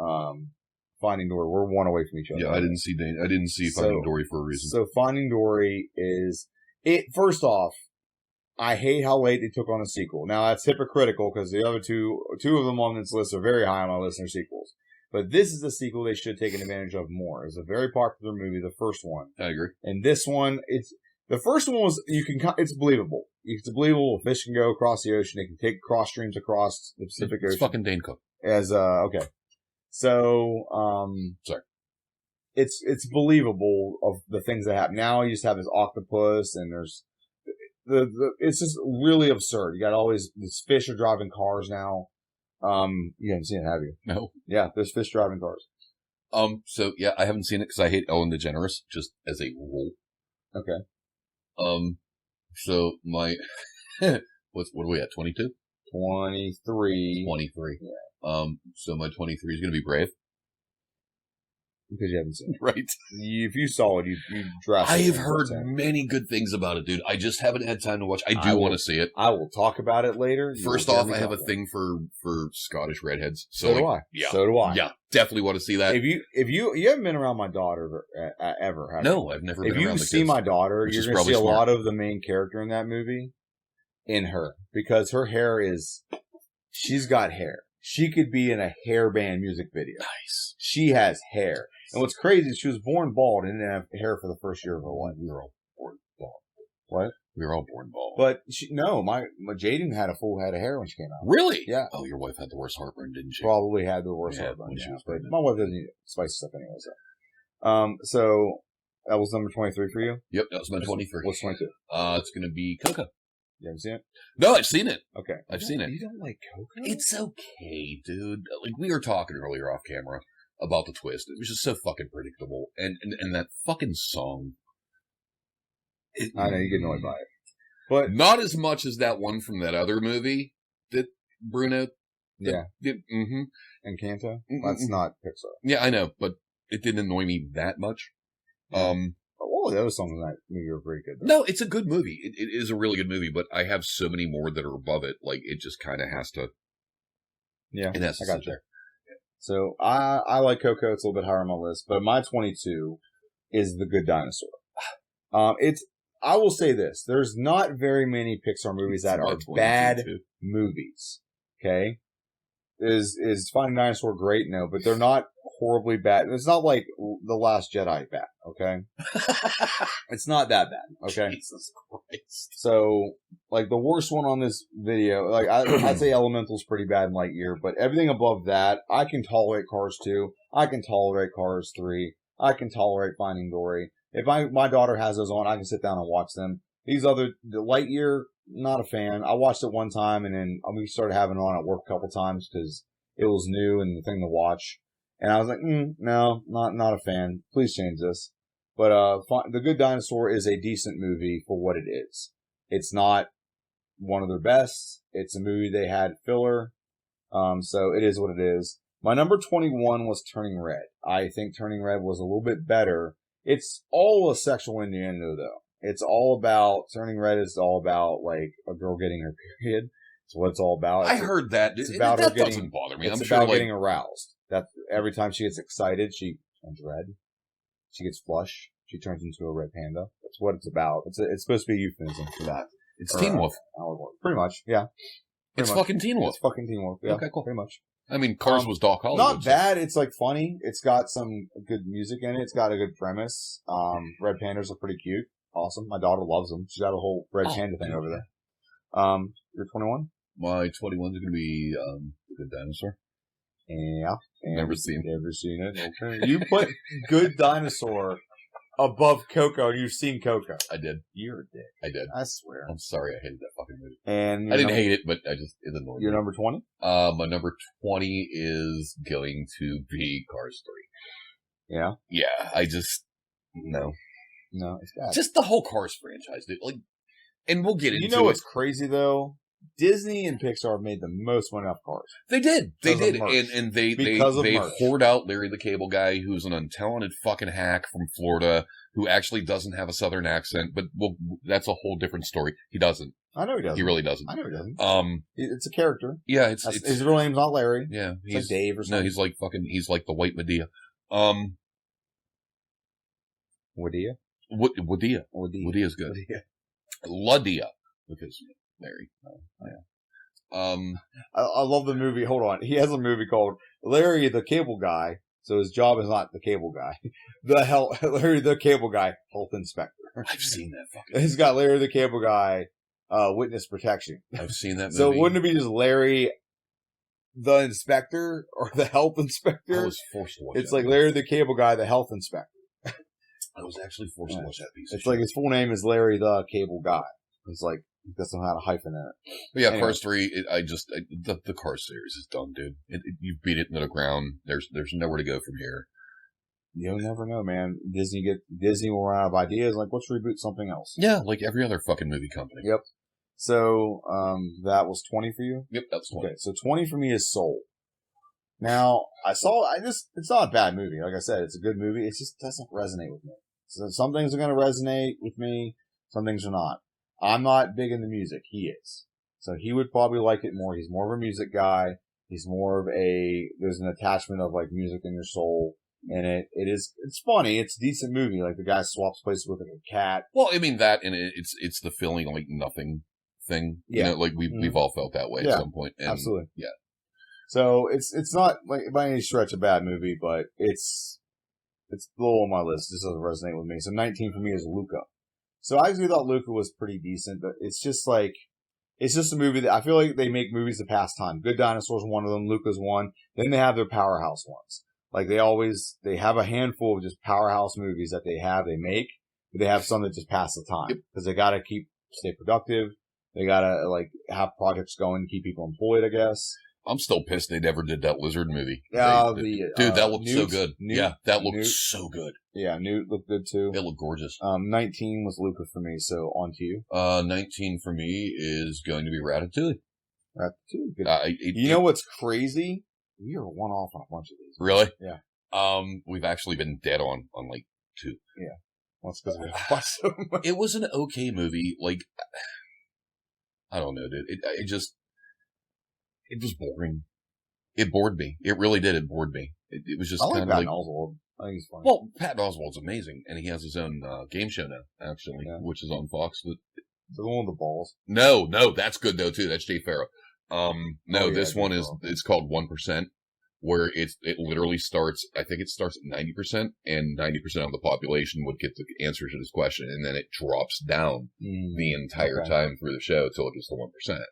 Finding Dory. We're one away from each other. Yeah, I didn't see Finding Dory for a reason. So Finding Dory is... First off, I hate how late they took on a sequel. Now, that's hypocritical because the other two of them on this list are very high on my list and sequels. But this is a sequel they should have taken advantage of more. It's a very popular movie, the first one. I agree. And this one, the first one was, it's believable. It's believable. Fish can go across the ocean. They can take cross streams across the Pacific Ocean. It's fucking Dane Cook. Okay. So, sorry. It's believable of the things that happen. Now you just have this octopus and there's it's just really absurd. You got these fish are driving cars now. You haven't seen it, have you? No. Yeah, there's fish driving cars. So yeah, I haven't seen it because I hate Ellen DeGeneres just as a rule. Okay. So my, what are we at? 22? 23. 23. Yeah. So my 23 is going to be Brave. Because you haven't seen it. Right. If you saw it, you dressed I have heard many good things about it, dude. I just haven't had time to watch. I want to see it. I will talk about it later. First off, I have a thing for Scottish redheads. So do I. Yeah. So do I. Yeah. Definitely want to see that. If you haven't been around my daughter ever, have you? No, I've never been around the kids. If you see my daughter, you're going to see a lot of the main character in that movie in her. Because her hair she's got hair. She could be in a hair band music video. Nice. She has hair. And what's crazy is she was born bald and didn't have hair for the first year of her life. We were all born bald. What? We were all born bald. But my Jaden had a full head of hair when she came out. Really? Yeah. Oh, your wife had the worst heartburn, didn't she? Probably had the worst heartburn. Yeah, but my wife doesn't eat spicy stuff anyway. So that was number 23 for you? Yep, that was my 23. What's 22? It's going to be Coco. You haven't seen it? No, I've seen it. Okay. I've seen it. You don't like Coco? It's okay, dude. Like, we were talking earlier off camera about the twist. It was just so fucking predictable. And that fucking song. I know, you get annoyed by it. But not as much as that one from that other movie that Bruno. Yeah. Mm-hmm. Encanto? That's not Pixar. Yeah, I know, but it didn't annoy me that much. All the other songs in that movie are pretty good. No, it's a good movie. It is a really good movie, but I have so many more that are above it. Like, it just kind of has to. Yeah, it has to I got sit you. there. So I like Coco. It's a little bit higher on my list, but my 22 is The Good Dinosaur. I will say this: there's not very many Pixar movies that are bad movies. Okay, is Finding Dinosaur great? No, but they're not horribly bad. It's not like The Last Jedi bad. Okay, it's not that bad. Okay, Jesus Christ. So, like, the worst one on this video, like, I'd say Elemental's pretty bad in Lightyear, but everything above that, I can tolerate Cars 2, I can tolerate Cars 3, I can tolerate Finding Dory. If my daughter has those on, I can sit down and watch them. The Lightyear, not a fan. I watched it one time, and then we started having it on at work a couple times, because it was new and the thing to watch. And I was like, no, not a fan. Please change this. But The Good Dinosaur is a decent movie for what it is. It's not one of their best. It's a movie they had filler. So it is what it is. My number 21 was Turning Red. I think Turning Red was a little bit better. It's all a sexual innuendo, though. Turning Red is all about, like, a girl getting her period. That's what it's all about. I heard that. It's about her getting, doesn't bother me. It's I'm about sure, getting aroused. Every time she gets excited, she turns red. She gets flush. She turns into a red panda. That's what it's about. It's supposed to be a euphemism for that. It's Teen Wolf. Pretty much, yeah. It's fucking Teen Wolf. It's fucking Teen Wolf. Yeah, okay, cool. Pretty much. I mean, Cars was Doc Hollywood. Not bad. It's, like, funny. It's got some good music in it. It's got a good premise. Red pandas are pretty cute. Awesome. My daughter loves them. She's got a whole red panda thing over there. You're 21? My 21 is going to be The Good Dinosaur. Yeah. Never seen it. Okay. You put Good Dinosaur above Coco, and you've seen Coco. I did. You're a dick. I did. I swear. I'm sorry I hated that fucking movie. And I didn't hate it, but it annoyed me. Your number 20? My number 20 is going to be Cars 3. Yeah? Yeah, no. No, it's bad. Just the whole Cars franchise, dude. Like, and we'll get into it. You know what's crazy, though? Disney and Pixar made the most money off Cars. They did. And they hoard out Larry the Cable Guy, who's an untalented fucking hack from Florida, who actually doesn't have a southern accent, but that's a whole different story. He doesn't. I know he doesn't. He really doesn't. I know he doesn't. It's a character. Yeah, his real name's not Larry. Yeah. He's like Dave or something. No, he's like the white Medea. Wadea? Wadea. Wadea's good. Ladea. Because Larry. I love the movie. Hold on. He has a movie called Larry the Cable Guy. So his job is not the cable guy. Larry the Cable Guy, health inspector. I've seen that fucking He's got Larry the Cable Guy, witness protection. I've seen that movie. So wouldn't it be just Larry the inspector or the health inspector? I was forced to watch It's like Larry the Cable Guy, the health inspector. I was actually forced to watch that piece. It's like his full name is Larry the Cable Guy. It's like, it doesn't have a hyphen in it. But yeah, anyway. Cars 3, the Cars series is done, dude. You beat it into the ground. There's nowhere to go from here. You'll never know, man. Disney will run out of ideas. Like, let's reboot something else. Yeah, like every other fucking movie company. Yep. So, that was 20 for you? Yep, that's 20. Okay, so 20 for me is Soul. Now, it's not a bad movie. Like I said, it's a good movie. It just doesn't resonate with me. So some things are going to resonate with me. Some things are not. I'm not big into music. He is. So he would probably like it more. He's more of a music guy. There's an attachment of like music in your soul. And it's funny. It's a decent movie. Like the guy swaps places with a cat. Well, I mean that, and it's the feeling like nothing thing. Yeah. You know, like we've all felt that way at some point. And, absolutely. Yeah. So it's not like by any stretch a bad movie, but it's low on my list. It just doesn't resonate with me. So 19 for me is Luca. So I actually thought Luca was pretty decent, but it's just a movie that I feel like they make movies to pass time. Good Dinosaur's one of them. Luca's one. Then they have their powerhouse ones. Like they have a handful of just powerhouse movies that they make, but they have some that just pass the time because they gotta stay productive. They gotta like have projects going to keep people employed, I guess. I'm still pissed they never did that Lizard movie. Dude, that looked so good. Newt, that looked so good. Yeah, Newt looked good too. It looked gorgeous. 19 was Luca for me, so on to you. 19 for me is going to be Ratatouille. Ratatouille. You know what's crazy? We are one off on a bunch of these. Really? Yeah. We've actually been dead on like 2. Yeah. Well, it's because we watched so much. It was an okay movie. Like, I don't know, dude. It was boring. It bored me. It really did. It bored me. It was just kind of like... Oswald. I think he's funny. Well, Patton Oswalt's amazing, and he has his own game show now, actually, which is on Fox. The one with the balls. No, that's good though too. That's Jay Farrow. This one it's called 1%, where it literally starts. I think it starts at 90%, and 90% of the population would get the answer to this question, and then it drops down the entire time through the show till it gets to 1%.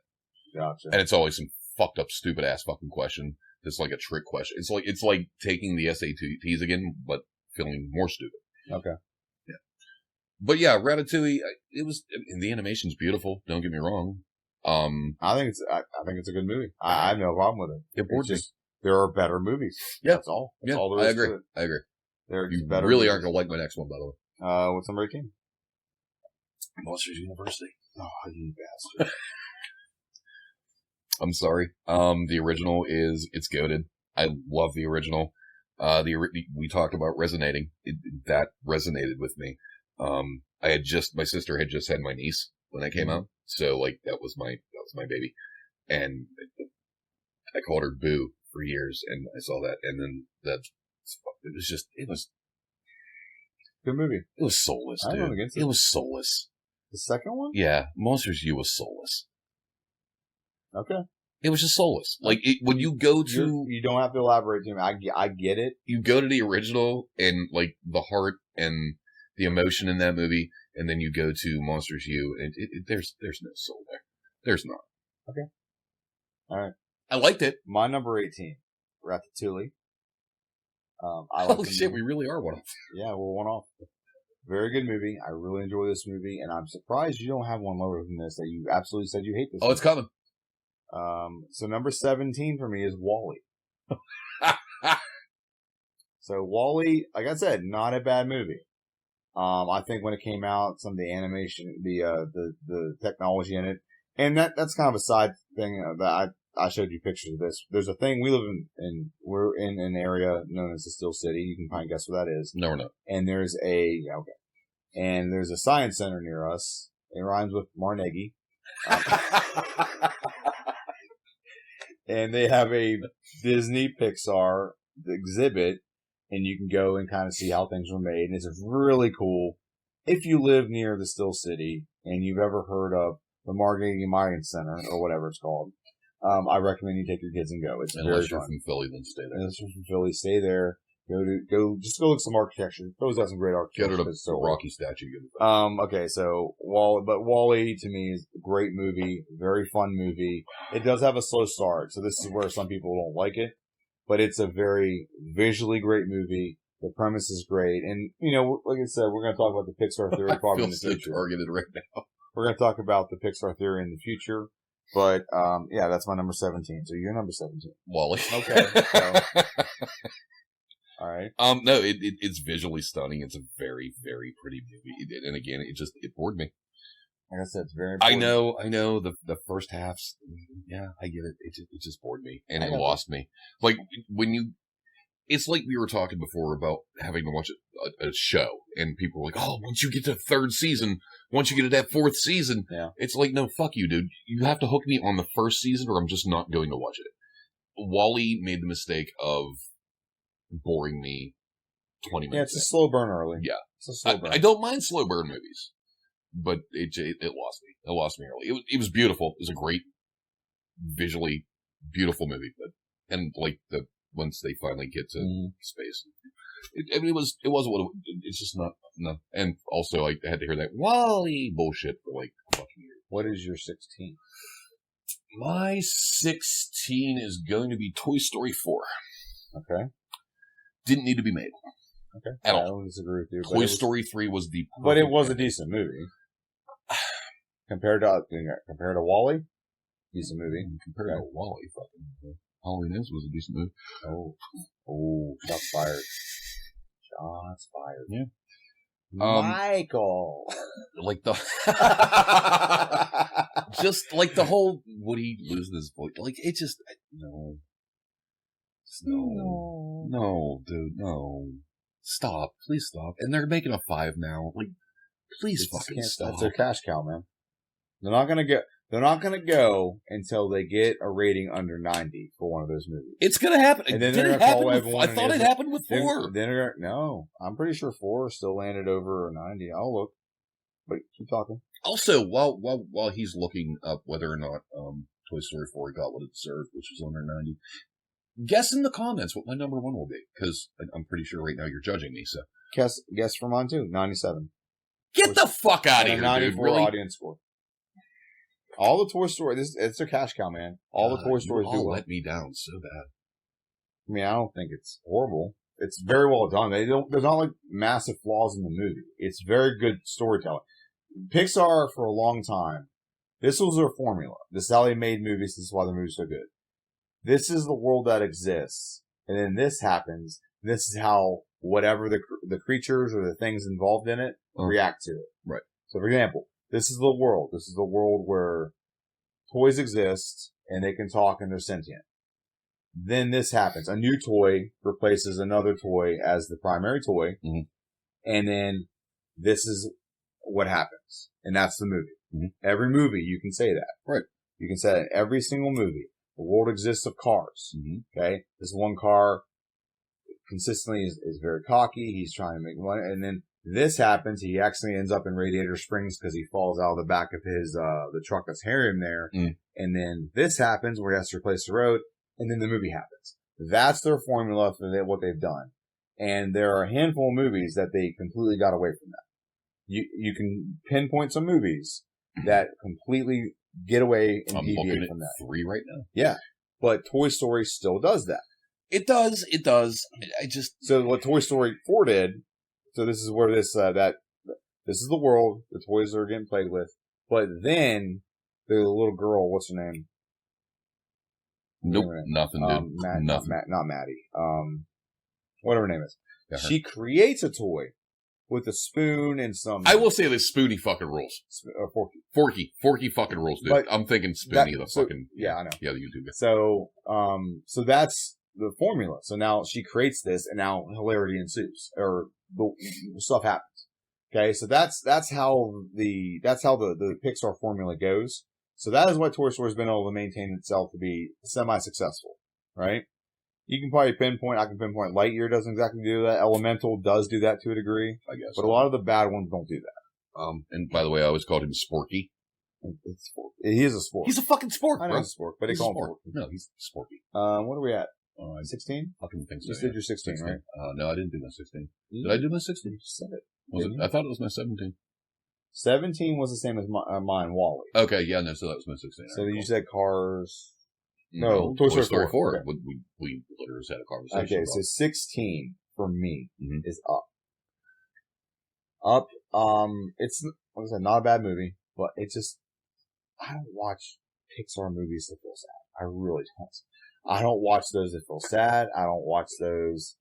Gotcha. And it's always some fucked up, stupid ass fucking question. It's like a trick question. It's like taking the SATs again, but feeling more stupid. Okay. Yeah. But yeah, Ratatouille. The animation's beautiful. Don't get me wrong. I think it's a good movie. I have no problem with it. It bored me. There are better movies. Yeah. That's all. That's all there is to it. I agree. You better really aren't going to like my next one, by the way. What's number 18? Monsters University. Oh, you bastard. I'm sorry. The original it's goated. I love the original. We talked about resonating. That resonated with me. My sister had just had my niece when I came out. So like, that was my baby. And I called her Boo for years, and I saw that. And then it was good movie. It was soulless, dude. It was soulless. The second one? Yeah. Monsters U was soulless. Okay. It was just soulless. Like, when you go to... You don't have to elaborate too much. I get it. You go to the original and, like, the heart and the emotion in that movie, and then you go to Monsters U, and there's no soul there. There's not. Okay. All right. I liked it. My number 18, Ratatouille. Holy shit, we really are one off. Yeah, we're one off. Very good movie. I really enjoy this movie, and I'm surprised you don't have one lower than this, that you absolutely said you hate this movie. It's coming. So number 17 for me is WALL-E. So WALL-E, like I said, not a bad movie. I think when it came out, some of the animation, the technology in it, and that's kind of a side thing that I showed you pictures of this. There's a thing, we're in an area known as the Still City. You can probably guess what that is. No, we're not. And there's and there's a science center near us. It rhymes with Marnegi. And they have a Disney Pixar exhibit, and you can go and kind of see how things were made. And it's really cool. If you live near the Still City and you've ever heard of the Margate Mayan Center or whatever it's called, I recommend you take your kids and go. It's very Unless you're fun. from Philly, then stay there. Unless you're from Philly, stay there. Go look at some architecture. Those got some great architecture. Go to the Rocky statue. Okay, so WALL-E to me is a great movie, very fun movie. It does have a slow start, so this is where some people don't like it, but it's a very visually great movie. The premise is great, and like I said, we're going to talk about the Pixar theory probably in the future. Targeted right now. We're going to talk about the Pixar theory in the future, but that's my number 17. So you're number 17. WALL-E. Okay. So. All right. No, it's visually stunning. It's a very, very pretty movie. And again, it bored me. Like I said, it's very important. I know the first half's, yeah, I get it. It just bored me and it lost me. Like it's like we were talking before about having to watch a show and people were like, oh, once you get to third season, once you get to that fourth season, it's like, no, fuck you, dude. You have to hook me on the first season or I'm just not going to watch it. WALL-E made the mistake of boring me 20 minutes. Yeah, it's a slow burn early. Yeah. It's a slow burn. I don't mind slow burn movies, but it lost me. It lost me early. It was beautiful. It was a great, visually beautiful movie, and like once they finally get to space, it was what it's just not, no. And also I had to hear that WALL-E bullshit for like a fucking year. What is your 16? My 16 is going to be Toy Story 4. Okay. Didn't need to be made. Okay. At all. I don't disagree with you. Toy Story 3 was the perfect But it was a decent movie. Compared to WALL-E, decent movie. Compared to WALL-E, fucking. Halloween Ends was a decent movie. Oh, shots fired. Shots fired. Yeah. Michael. Like the just like the whole Woody losing his voice. Like it just no, dude, no. Stop, please stop. And they're making a 5 now. Like, please fucking stop. That's their cash cow, man. They're not gonna go until they get a rating under 90 for one of those movies. It's gonna happen. And then Did it happen with, I thought it happened with 4. No, I'm pretty sure 4 still landed over 90. I'll look. But keep talking. Also, while he's looking up whether or not Toy Story 4 got what it deserved, which was under 90, guess in the comments what my number 1 will be, because I'm pretty sure right now you're judging me. So guess for mine too. 97. Get the fuck out of here, 94 dude! Really? Audience score. All the Toy Story, it's their cash cow, man. All the Toy Stories do let me down so bad. I mean, I don't think it's horrible. It's very well done. There's not like massive flaws in the movie. It's very good storytelling. Pixar, for a long time, this was their formula. This is how they made movies. This is why the movies are so good. This is the world that exists. And then this happens. This is how whatever the creatures or the things involved in it react to it. Right. So, for example, this is the world. This is the world where toys exist and they can talk and they're sentient. Then this happens. A new toy replaces another toy as the primary toy. Mm-hmm. And then this is what happens. And that's the movie. Mm-hmm. Every movie, you can say that. Right. You can say that in every single movie. The world exists of cars. Mm-hmm. Okay. This one car consistently is very cocky. He's trying to make money. And then this happens. He accidentally ends up in Radiator Springs because he falls out of the back of his, the truck that's carrying him there. Mm. And then this happens where he has to replace the road. And then the movie happens. That's their formula for what they've done. And there are a handful of movies that they completely got away from that. You can pinpoint some movies that completely get away and deviate from that. 3 right now. Yeah. But Toy Story still does that. It does. So what Toy Story 4 did, so this is where this is the world, the toys are getting played with, but then the little girl, what's her name? Nope, nothing, dude. Nothing. Not Maddie. Whatever her name is. Yeah, she creates a toy with a spoon and some. I will say this: Spoony fucking rules. Forky fucking rules, dude. But I'm thinking Spoony fucking. Yeah, I know. Yeah, the YouTube guy. So that's the formula. So now she creates this, and now hilarity ensues, or the stuff happens. Okay, so that's how the Pixar formula goes. So that is what Toy Story has been able to maintain itself to be semi-successful, right? You can probably pinpoint, I can pinpoint Lightyear doesn't exactly do that. Elemental does do that to a degree. I guess. But a lot of the bad ones don't do that. And by the way, I always called him Sporky. He is a sport. He's a fucking sport, bro. I know he's a sport, but they call him Sporky. No, he's Sporky. What are we at? 16? Fucking think so. You said you're 16, 16, right? No, I didn't do my 16. Did I do my 16? You just said it. Was it? I thought it was my 17. 17 was the same as mine, Wally. Okay, yeah, no, so that was my 16. So you said Cars. No, Toy Story 4. Okay. We literally just had a conversation. Okay, so 16 for me is Up. Up, it's, like I said, not a bad movie, but it's just, I don't watch Pixar movies that feel sad. I really don't. I don't watch those that feel sad. I don't watch those.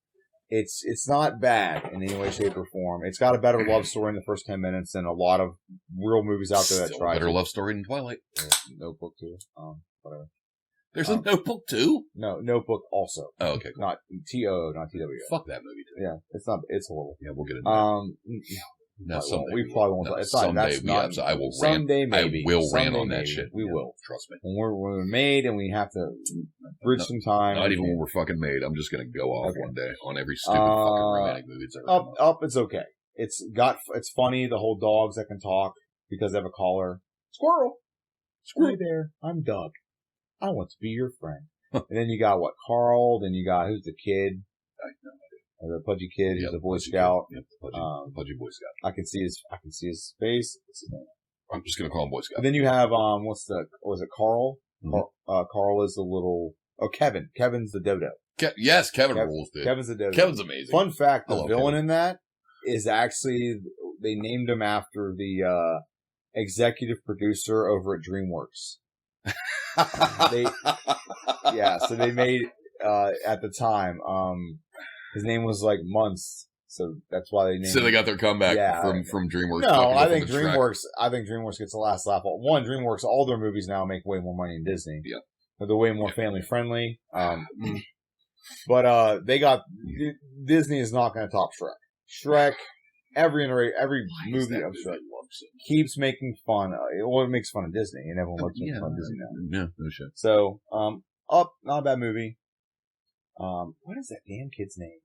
It's not bad in any way, shape, or form. It's got a better love story in the first 10 minutes than a lot of real movies out there that try. Better love story than Twilight. Notebook too. Whatever. There's a Notebook too? No, Notebook also. Oh, okay. Cool. Not T-O, not T-W. Fuck that movie too. Yeah, it's horrible. Yeah, we'll get into that. No, we probably won't. No, it's someday, not, I will someday rant. Maybe. I will someday rant on maybe. that shit. We will. Trust me. When we're made and we have to bridge some time. Not even when we're fucking made. I'm just gonna go off one day on every stupid fucking romantic movie that's ever come Up, it's okay. It's funny. The whole dogs that can talk because they have a collar. Squirrel. Hi there. I'm Doug. I want to be your friend. And then you got Carl. Then you got, who's the kid? I have no idea. The pudgy kid, who's the Boy Scout. Yep, pudgy Boy Scout. I can see his face. What's his name? I'm just gonna call him Boy Scout. And then you have, was it Carl? Mm-hmm. Carl is the little, Kevin. Kevin's the dodo. Yes, Kevin rules, dude. Kevin's the dodo. Kevin's amazing. Fun fact, the villain in that is actually, they named him after the, executive producer over at DreamWorks. So they made, at the time, his name was like Months. So that's why they named So they got their comeback from DreamWorks. No, I think DreamWorks gets the last laugh. One, DreamWorks, all their movies now make way more money than Disney. Yeah. They're way more family friendly. But Disney is not going to top Shrek. Shrek, every movie of Shrek keeps making fun. It makes fun of Disney, and everyone loves making fun of Disney now. Yeah, no shit. So, Up, not a bad movie. What is that damn kid's name?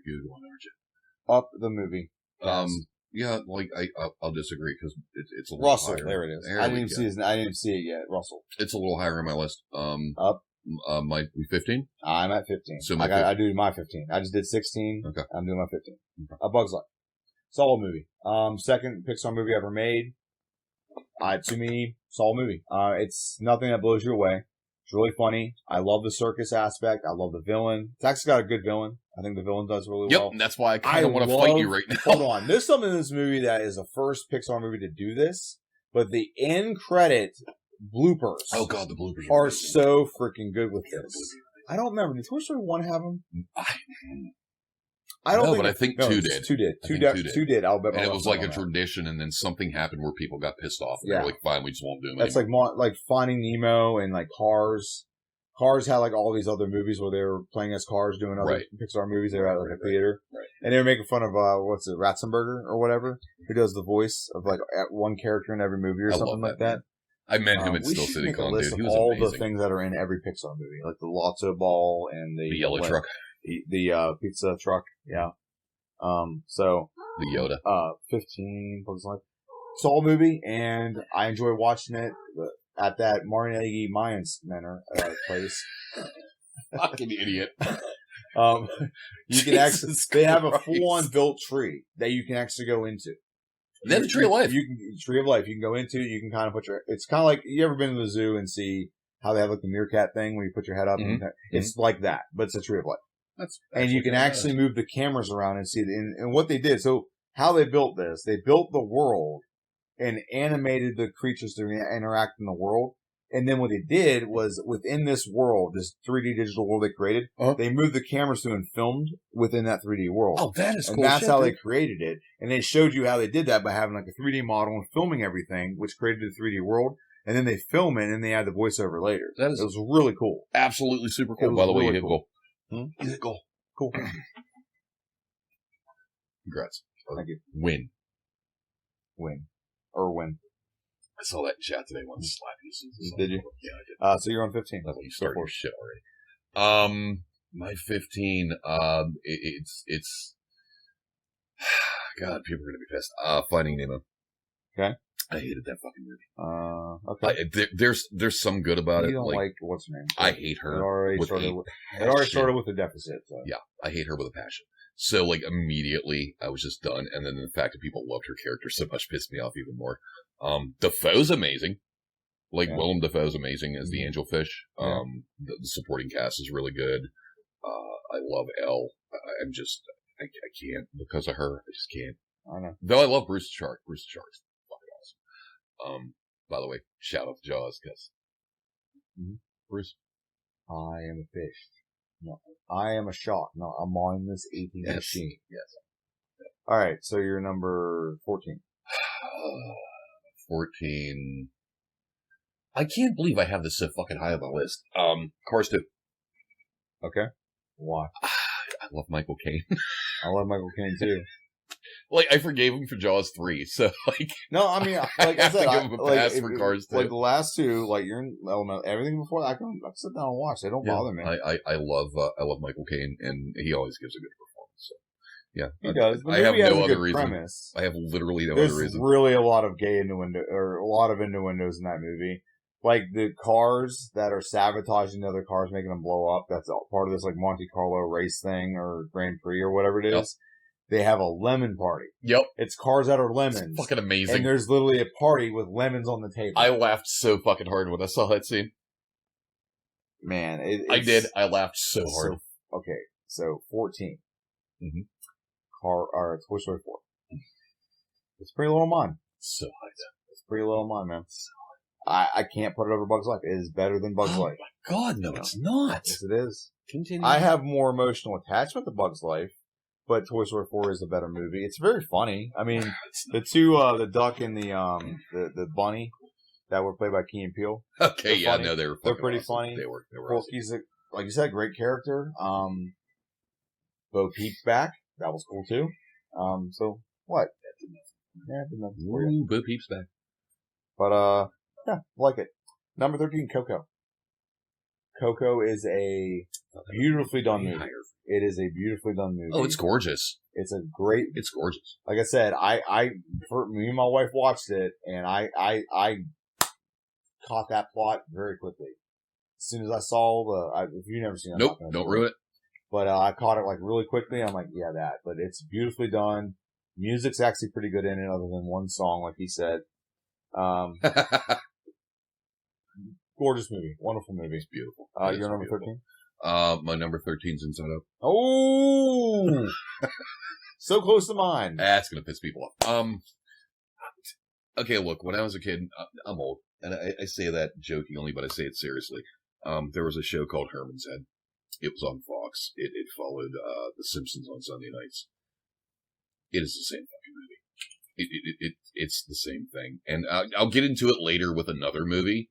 You're a good one, aren't you? Up the movie. Yeah, like I'll disagree because it's a little Russell. higher. There it is. I didn't even see it yet. Russell. It's a little higher on my list. Up. My 15. I'm at 15. So I do my 15. I just did 16. Okay. I'm doing my 15. Okay. A Bug's Life. Solid movie. Second Pixar movie ever made. To me, solid movie. It's nothing that blows you away. It's really funny. I love the circus aspect. I love the villain. It's actually got a good villain. I think the villain does really well. Yep, and that's why I kind of want to fight you right now. Hold on. There's something in this movie that is the first Pixar movie to do this, but the end credit bloopers. Oh god, the bloopers are so freaking good with this. I don't remember. Did Toy Story 1 have them? I don't know, but I think 2 did. 2 did. 2 did. I'll bet. And it was like a tradition, and then something happened where people got pissed off. And they're like, fine, we just won't do them. That's anymore. like Finding Nemo and like Cars. Cars had like all these other movies where they were playing as cars doing other Pixar movies. They were at like a theater. Right. And they were making fun of, Ratzenberger or whatever, who does the voice of like one character in every movie or something like that. I met him at Still City Con, dude. He was all amazing. The things that are in every Pixar movie, like the Lotso ball and the yellow truck, the pizza truck. Yeah. So the Yoda. 15 Bugs Life. Solid movie, and I enjoy watching it at that Martinelli Mayans Manor place. Fucking idiot. You can actually, they have a full-on built tree that you can actually go into. They have a Tree of Life. Tree of Life. You can go into. You can kind of it's kind of like, you ever been to the zoo and see how they have like the meerkat thing where you put your head up? Mm-hmm. It's like that, but it's a Tree of Life. And you can actually move the cameras around and see it. And what they did, so how they built this, they built the world and animated the creatures to interact in the world. And then what they did was, within this world, this 3D digital world they created, they moved the cameras through and filmed within that 3D world. Oh, that is cool. And that's how they created it. And they showed you how they did that by having like a 3D model and filming everything, which created the 3D world. And then they film it and they add the voiceover later. It was really cool. Absolutely super cool. By the way, you hit goal. You hit goal. Cool. Congrats. Thank you. Win. I saw that in chat today. One slap you. Did you? Yeah, I did. So you're on 15. I thought you started your shit already. My 15. It's. God, people are gonna be pissed. Finding Nemo. Okay. I hated that fucking movie. Okay. There's some good about it. You don't like what's her name? I hate her. It already started with a deficit. So. Yeah, I hate her with a passion. So, like, immediately, I was just done. And then the fact that people loved her character so much pissed me off even more. Defoe's amazing. Like, Willem Dafoe's amazing as the angelfish. The supporting cast is really good. I love Elle. I can't because of her. I just can't. I know. Though I love Bruce the Shark. Bruce the Shark's fucking awesome. By the way, shout out to Jaws, because Bruce. I am a fish. No, I am a shark. No, I'm on this eating machine. Yes. All right, so you're number 14. 14. I can't believe I have this so fucking high on the list. Cars 2. Okay. Why? I love Michael Caine. I love Michael Caine too. Like, I forgave him for Jaws 3, so, like... No, I mean, like I said, give him a pass for Cars 2. Like, the last two, like, you're in Element, everything before that, I can sit down and watch. They don't bother me. I love Michael Caine, and he always gives a good performance, so... Yeah. He does. I have no other reason. Premise. I have literally no other reason. There's really a lot of a lot of innuendos in that movie. Like, the cars that are sabotaging the other cars, making them blow up, that's all part of this, like, Monte Carlo race thing, or Grand Prix, or whatever it is. Yep. They have a lemon party. Yep. It's cars that are lemons. It's fucking amazing. And there's literally a party with lemons on the table. I laughed so fucking hard when I saw that scene. Man, I did. I laughed so hard. So 14. Mm-hmm. Toy Story 4. It's Pretty Little Man. So high. It's Pretty Little Man, man. I can't put it over Bugs Life. It is better than Bugs Life. My God, no, it's not. Yes, it is. Continue. I have more emotional attachment to Bugs Life, but Toy Story 4 is a better movie. It's very funny. I mean, the two, the duck and the bunny that were played by Key and Peele. Okay, yeah, no, they're pretty awesome. funny. They were Porky's, like you said, great character. Bo Peep's back. That was cool too. So what? Yeah, did nothing for you. Ooh, Bo Peep's back. But yeah, like it. Number 13, Coco. Coco is a beautifully done movie. It is a beautifully done movie. Oh, it's gorgeous. It's gorgeous. Like I said, me and my wife watched it, and I caught that plot very quickly. As soon as I saw if you've never seen it, nope, don't ruin it. But I caught it like really quickly. I'm like, yeah, that. But it's beautifully done. Music's actually pretty good in it, other than one song, like he said. Gorgeous movie, wonderful movie. It's beautiful. Your number 13? My number 13's Inside Out. Oh, so close to mine. That's gonna piss people off. Okay, look, when I was a kid, I'm old, and I say that jokingly, but I say it seriously. There was a show called Herman's Head. It was on Fox. It followed The Simpsons on Sunday nights. It is the same fucking movie. It's the same thing, and I'll get into it later with another movie,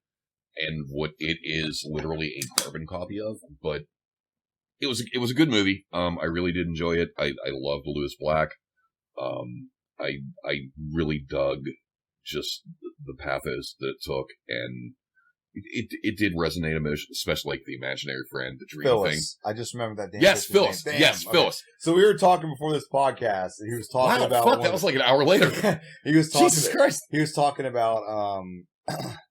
and what it is literally a carbon copy of. But it was a good movie. I really did enjoy it. I loved Lewis Black. I really dug just the pathos that it took, and it did resonate emotionally, especially like the imaginary friend, the dream Phyllis. thing. I just remembered that. Damn Yes, Phyllis. Yes, okay. Phyllis. So we were talking before this podcast, and he was talking about. Fuck, that was like an hour later. He was talking. Jesus Christ. He was talking about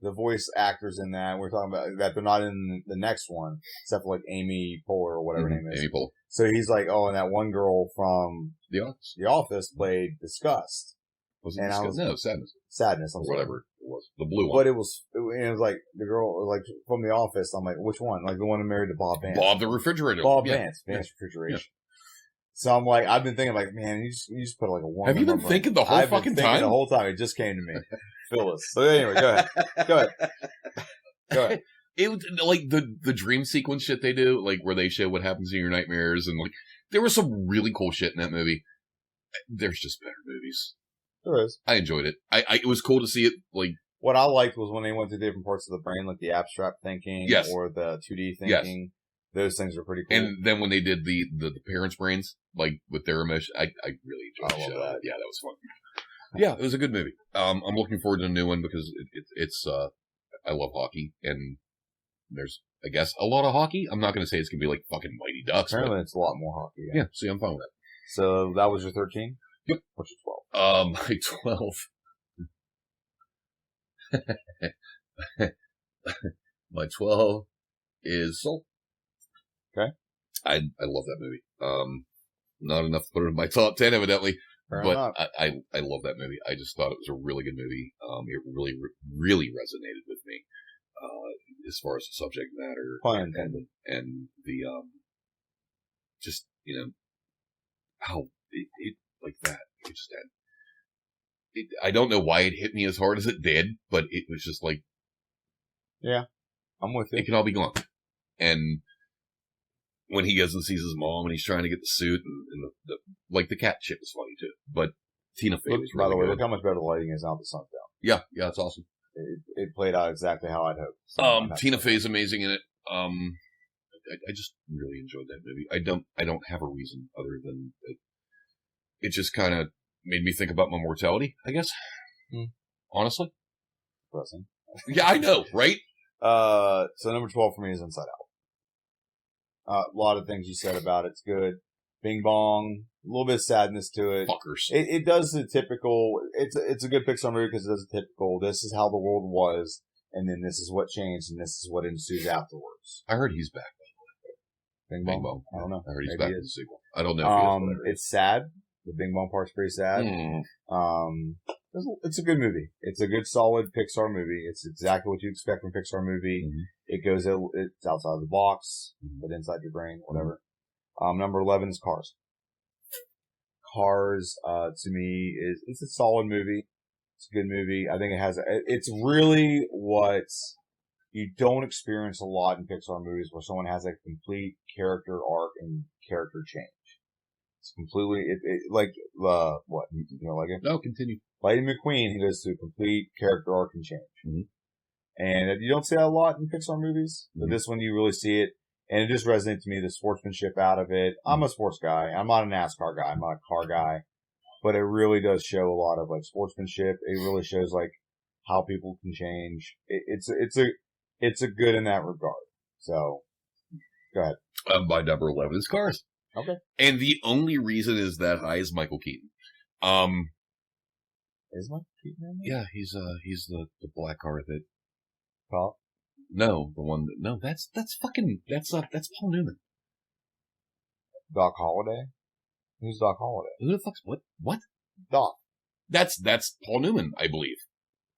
the voice actors in that. We're talking about that they're not in the next one, except for like Amy Poehler or whatever her name is. Amy Poehler. So he's like, oh, and that one girl from The Office. The Office played Disgust. Was it Disgust? No, Sadness. I'm sorry. Whatever it was. The blue one. But it was like the girl like from The Office. I'm like, which one? Like the one who married to Bob Vance. Bob the refrigerator. Bob Vance. Vance Refrigeration. Yeah. So I'm like, I've been thinking like, man, you just put like a one. Have you been thinking the whole fucking time? The whole time. It just came to me. Phyllis. So anyway, go ahead. It was like the dream sequence shit they do, like where they show what happens in your nightmares, and like there was some really cool shit in that movie. There's just better movies. There is. I enjoyed it. It was cool to see it. Like what I liked was when they went to different parts of the brain, like the abstract thinking, or the 2D thinking. Yes. Those things are pretty cool. And then when they did the parents' brains, like with their emotion, I really enjoyed the show. That. Yeah, that was fun. Yeah, it was a good movie. I'm looking forward to a new one because it's I love hockey, and there's, I guess, a lot of hockey. I'm not going to say it's going to be like fucking Mighty Ducks. Apparently it's a lot more hockey. Yeah, see, I'm fine with that. So that was your 13? Yep. What's your 12? My 12. My 12 is Soul. Okay. I love that movie. Not enough to put it in my top 10, evidently. But I love that movie. I just thought it was a really good movie. It really, really resonated with me, as far as the subject matter and the, just, how it like that. It just had, I don't know why it hit me as hard as it did, but it was just like, yeah, I'm with you. It can all be gone. And when he goes and sees his mom and he's trying to get the suit and the cat shit was funny too. But Tina Fey was really by the way, good. look how much better the lighting is now the sun's down. Yeah, it's awesome. It played out exactly how I'd hoped. Tina Fey's amazing in it. I just really enjoyed that movie. I don't have a reason other than it just kind of made me think about my mortality, I guess. Honestly. Depressing. Yeah, I know, right? So number 12 for me is Inside Out. A lot of things you said about it's good. Bing Bong, a little bit of sadness to it. Fuckers. It does the typical, it's a good Pixar movie because it does the typical, this is how the world was, and then this is what changed, and this is what ensues afterwards. I heard he's back. Bing Bong? I don't know. I heard he's back in the sequel. I don't know if he is. It's sad. The Bing Bong part's pretty sad. It's a good movie. It's a good, solid Pixar movie. It's exactly what you expect from a Pixar movie. Mm-hmm. It's outside of the box, but inside your brain, whatever. Number 11 is Cars. Cars, to me, it's a solid movie. It's a good movie. I think it's really what you don't experience a lot in Pixar movies, where someone has a complete character arc and character change. It's completely, like, what? You know, like it? No, continue. Lightning McQueen, he goes through complete character arc and change. Mm-hmm. And you don't see that a lot in Pixar movies, but this one you really see it. And it just resonates to me, the sportsmanship out of it. I'm a sports guy. I'm not a NASCAR guy. I'm not a car guy. But it really does show a lot of, like, sportsmanship. It really shows, like, how people can change. It's a good in that regard. So, go ahead. My number 11 is Cars. Okay. And the only reason is that high is Michael Keaton. Is Michael Keaton in there? Yeah, he's the black car that... Paul? No, the one that... No, that's Paul Newman. Doc Holliday? Who's Doc Holliday? Who the fuck's... What? Doc. That's Paul Newman, I believe.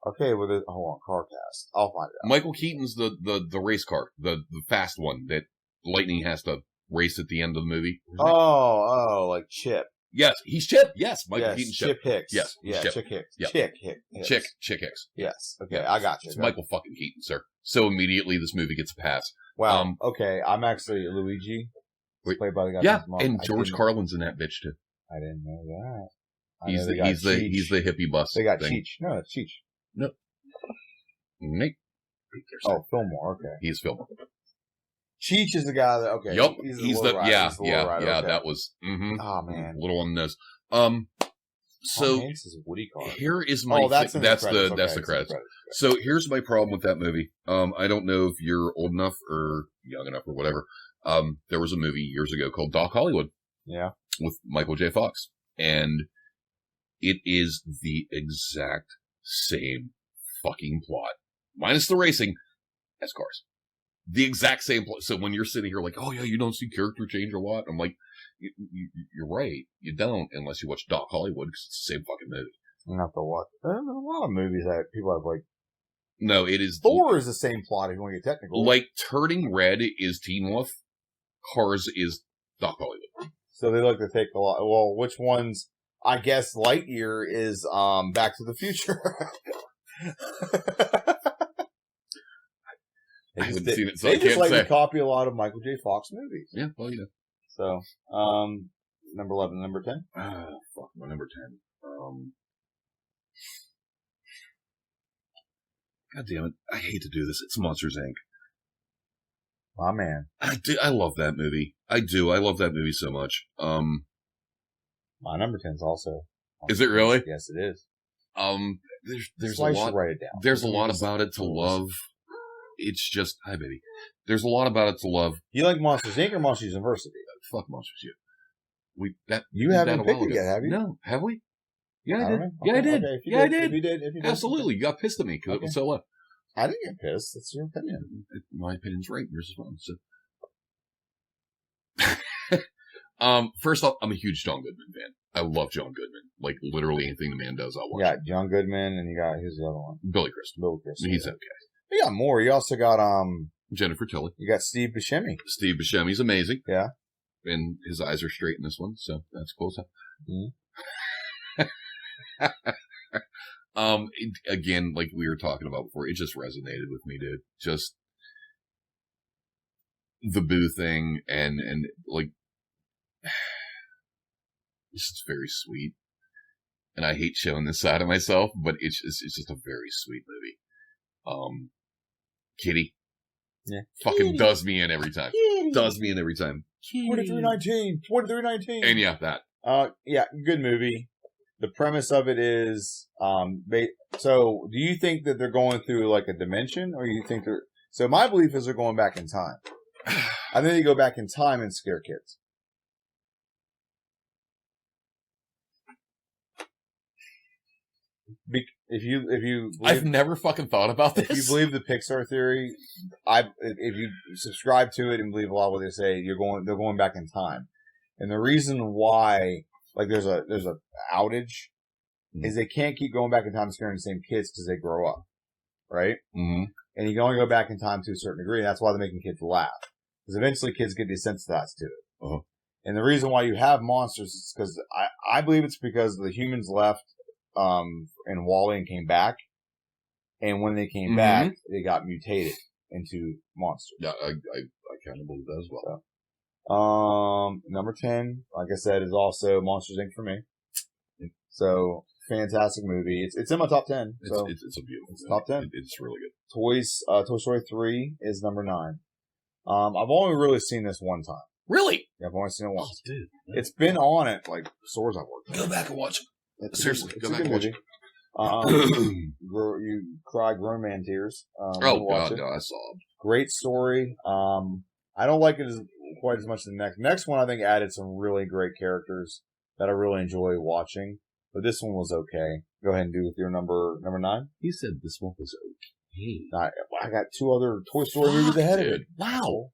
Okay, well, hold on, CarCast. I'll find it out. Michael Keaton's the race car, the fast one that Lightning has to race at the end of the movie. Like Chip. Yes, he's Chip. Yes, Michael Keaton's Chip Hicks. Yes, yeah, Chip. Chick Hicks. Yep. Chick Hicks. Yes. Okay, I got you. It's Michael fucking Keaton, sir. So immediately this movie gets a pass. Wow. Okay, I'm actually Luigi. Played by the guy. Yeah, and George Carlin's in that bitch too. I didn't know that. He's the hippie bus. They got thing. Cheech. No, it's Cheech. No. Nate. Oh, Fillmore. Okay. He's Fillmore. Cheech is the guy that. Okay. Yep. He's the rider. Okay. That was. Mm-hmm, oh man. Little on the nose. So Tom Hanks is a Woody car. Here is my. That's the credits. So here's my problem with that movie. I don't know if you're old enough or young enough or whatever. There was a movie years ago called Doc Hollywood. Yeah. With Michael J. Fox, and it is the exact same fucking plot, minus the racing, as Cars. The exact same plot. So when you're sitting here like, oh yeah, you don't see character change a lot, I'm like, you're right, you don't, unless you watch Doc Hollywood, because it's the same fucking movie. You have to watch. There's a lot of movies that people have like. No, it is. Thor is the same plot if you want to get technical. Like Turning Red is Teen Wolf, Cars is Doc Hollywood. So they like to take a lot. Well, which ones? I guess Lightyear is Back to the Future. I haven't seen it, so they I can't just like say. to copy a lot of Michael J. Fox movies. Yeah, well, you know. So, number 11, number 10. Fuck, my number 10. God damn it! I hate to do this. It's Monsters Inc. My man. I love that movie. I do. I love that movie so much. My number 10 is also. Is it really? Yes, it is. There's a lot. Write it down. There's a lot about it to love. It's just, hi baby. There's a lot about it to love. You like Monsters Inc. or Monsters University? Fuck Monsters U. You haven't picked it yet, have you? No, have we? Yeah, I did. Okay. Yeah, I did. Okay, I did. If you did. Absolutely. You got pissed at me because it was so low. I didn't get pissed. That's your opinion. My opinion's right. Yours is wrong. So. First off, I'm a huge John Goodman fan. I love John Goodman. Like, literally anything the man does, I'll watch. You got John Goodman, and you got, who's the other one? Billy Crystal. He's okay. You got more. You also got, Jennifer Tilly. You got Steve Buscemi. Steve Buscemi's amazing. Yeah. And his eyes are straight in this one, so that's cool. Again, like we were talking about before, it just resonated with me, dude. Just the Boo thing and like, it's just very sweet. And I hate showing this side of myself, but it's just a very sweet movie. Kitty. Yeah. Fucking Kitty. Does me in every time. Kitty. Does me in every time. 2319. And yeah, that. Yeah, good movie. The premise of it is, so do you think that they're going through like a dimension, or you think they're, so my belief is they're going back in time. I think they go back in time and scare kids. If you I've never fucking thought about this. If you believe the Pixar theory, if you subscribe to it and believe a lot of what they say, they're going back in time. And the reason why, like, there's a outage, is they can't keep going back in time and scaring the same kids because they grow up, right? Mm-hmm. And you can only go back in time to a certain degree, and that's why they're making kids laugh. Because eventually kids get desensitized to it. Uh-huh. And the reason why you have monsters is because I believe it's because the humans left and Wally and came back. And when they came back, they got mutated into monsters. Yeah, I kind of believe that as well. So, number 10, like I said, is also Monsters Inc. for me. So, fantastic movie. It's in my top 10. So it's a beautiful movie. Top 10. It's really good. Toy Story 3 is number 9. I've only really seen this one time. Really? Yeah, I've only seen it once. Oh, dude. It's been on at, like, stores I've worked at. Go back and watch it. Seriously, go back and watch it. You cry grown man tears. Oh, God, no, I saw it. Great story. I don't like it quite as much as the next. Next one, I think, added some really great characters that I really enjoy watching. But this one was okay. Go ahead and do with your number 9. He said this one was okay. I got 2 other Toy Story movies ahead of it. Wow.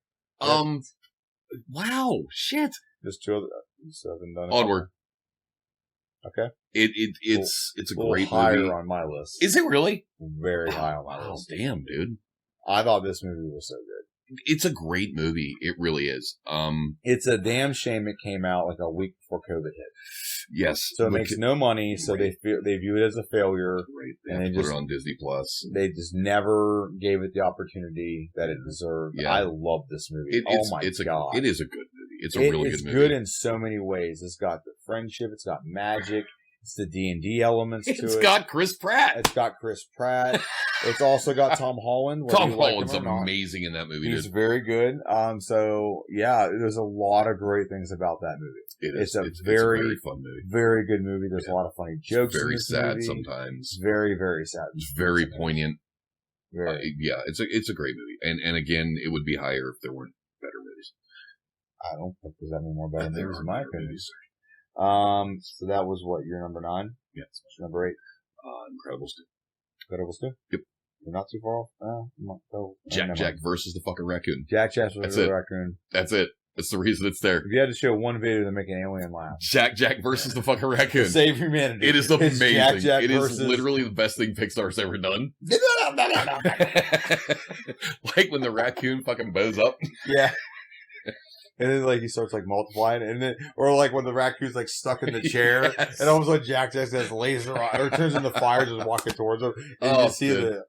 Wow. Shit. Just 2 other. So I haven't done it. Onward. Okay. It's a great higher movie. on my list. Is it really? Very high on my list. Damn, dude. I thought this movie was so good. It's a great movie. It really is. It's a damn shame it came out like a week before COVID hit. Yes. So it makes no money. So they view it as a failure. Right. And they put just it on Disney Plus. They just never gave it the opportunity that it deserved. Yeah. I love this movie. God. It is a good movie. It's a really good movie. It's good in so many ways. It's got the friendship. It's got magic. It's the D&D elements to it. It's got Chris Pratt. It's got Chris Pratt. It's also got Tom Holland. Tom Holland's amazing in that movie. He's very good. So yeah, there's a lot of great things about that movie. It's a very fun movie. Very good movie. There's a lot of funny jokes. It's very in this sad movie. sometimes. Very, very sad. It's very poignant. Very. Yeah, it's a great movie. And again, it would be higher if there weren't better movies. I don't think there's any more better movies in my opinion. Movies. So that was what, your number 9? Yes. Number 8? Incredibles 2. Incredibles 2? Yep. You're not too far off. Jack versus the fucking raccoon. Jack versus the raccoon. That's it. That's the reason it's there. If you had to show one video to make an alien laugh. Jack versus the fucking raccoon. Save humanity. It is amazing. Jack it versus... is literally the best thing Pixar's ever done. Like when the raccoon fucking bows up. Yeah. And then, like, he starts, like, multiplying, and then, or, like, when the raccoon's, like, stuck in the chair, Yes. and all of a sudden Jack Jackson has laser on, or turns into fire just walking towards him, and you see dude.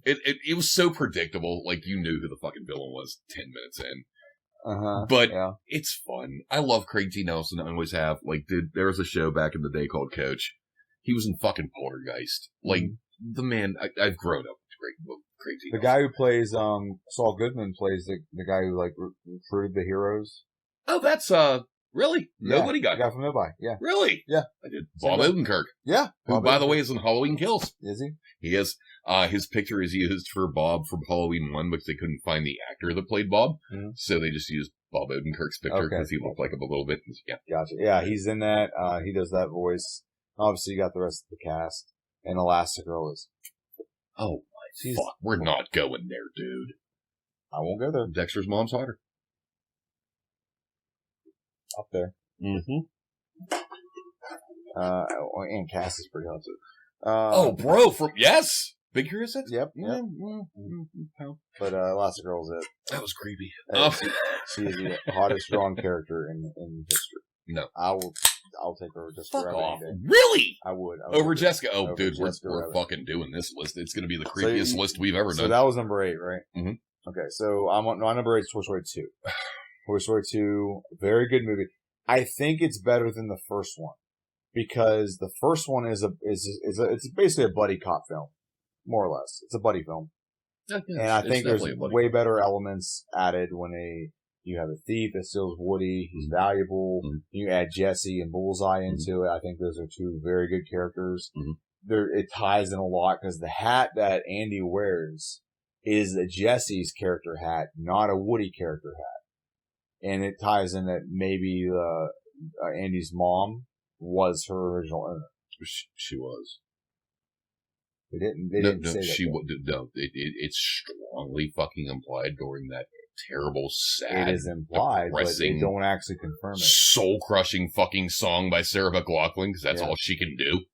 It was so predictable, like, you knew who the fucking villain was 10 minutes in. But it's fun. I love Craig T. Nelson, I always have. Like, dude, there was a show back in the day called Coach. He was in fucking Poltergeist. Like, the man, I've grown up with Craig T. The guy who plays, Saul Goodman plays the guy who, like, recruited the heroes. Oh, that's, really? Nobody got the guy from Nobody, yeah. Really? Yeah. I did. Bob Odenkirk. Yeah. Who, by the way, is in Halloween Kills. Is he? He is. His picture is used for Bob from Halloween 1 because they couldn't find the actor that played Bob. Mm-hmm. So they just used Bob Odenkirk's picture because he looked like him a little bit. Yeah. Gotcha. Yeah, he's in that. He does that voice. Obviously, you got the rest of the cast. And Elastigirl is. Oh, my fuck. We're not going there, dude. I won't go there. Dexter's mom's hotter. Up there. Mm-hmm. And Cass is pretty hot, too. Oh, bro, yes! Big Hero 6? Yep. But Elastigirl's it. That was creepy. She is the hottest drawn character in history. No. I'll take her just for every day. Really? I would. Over Jessica. Oh, over dude, we're fucking doing this list. It's going to be the creepiest list we've ever done. So that was number 8, right? Mm-hmm. Okay, so my number 8 is Toy Story 2. Toy Story 2, very good movie. I think it's better than the first one because the first one it's basically a buddy cop film, more or less. It's a buddy film, and I think there's way better elements added when you have a thief that steals Woody. He's valuable. Mm-hmm. You add Jesse and Bullseye into it. I think those are 2 very good characters. Mm-hmm. It ties in a lot because the hat that Andy wears is a Jesse's character hat, not a Woody character hat. And it ties in that maybe Andy's mom was her original owner. She was. They didn't say that. She would. No, it's strongly fucking implied during that terrible, sad, it is implied, but they don't actually confirm it. Soul-crushing fucking song by Sarah McLachlan, because that's all she can do.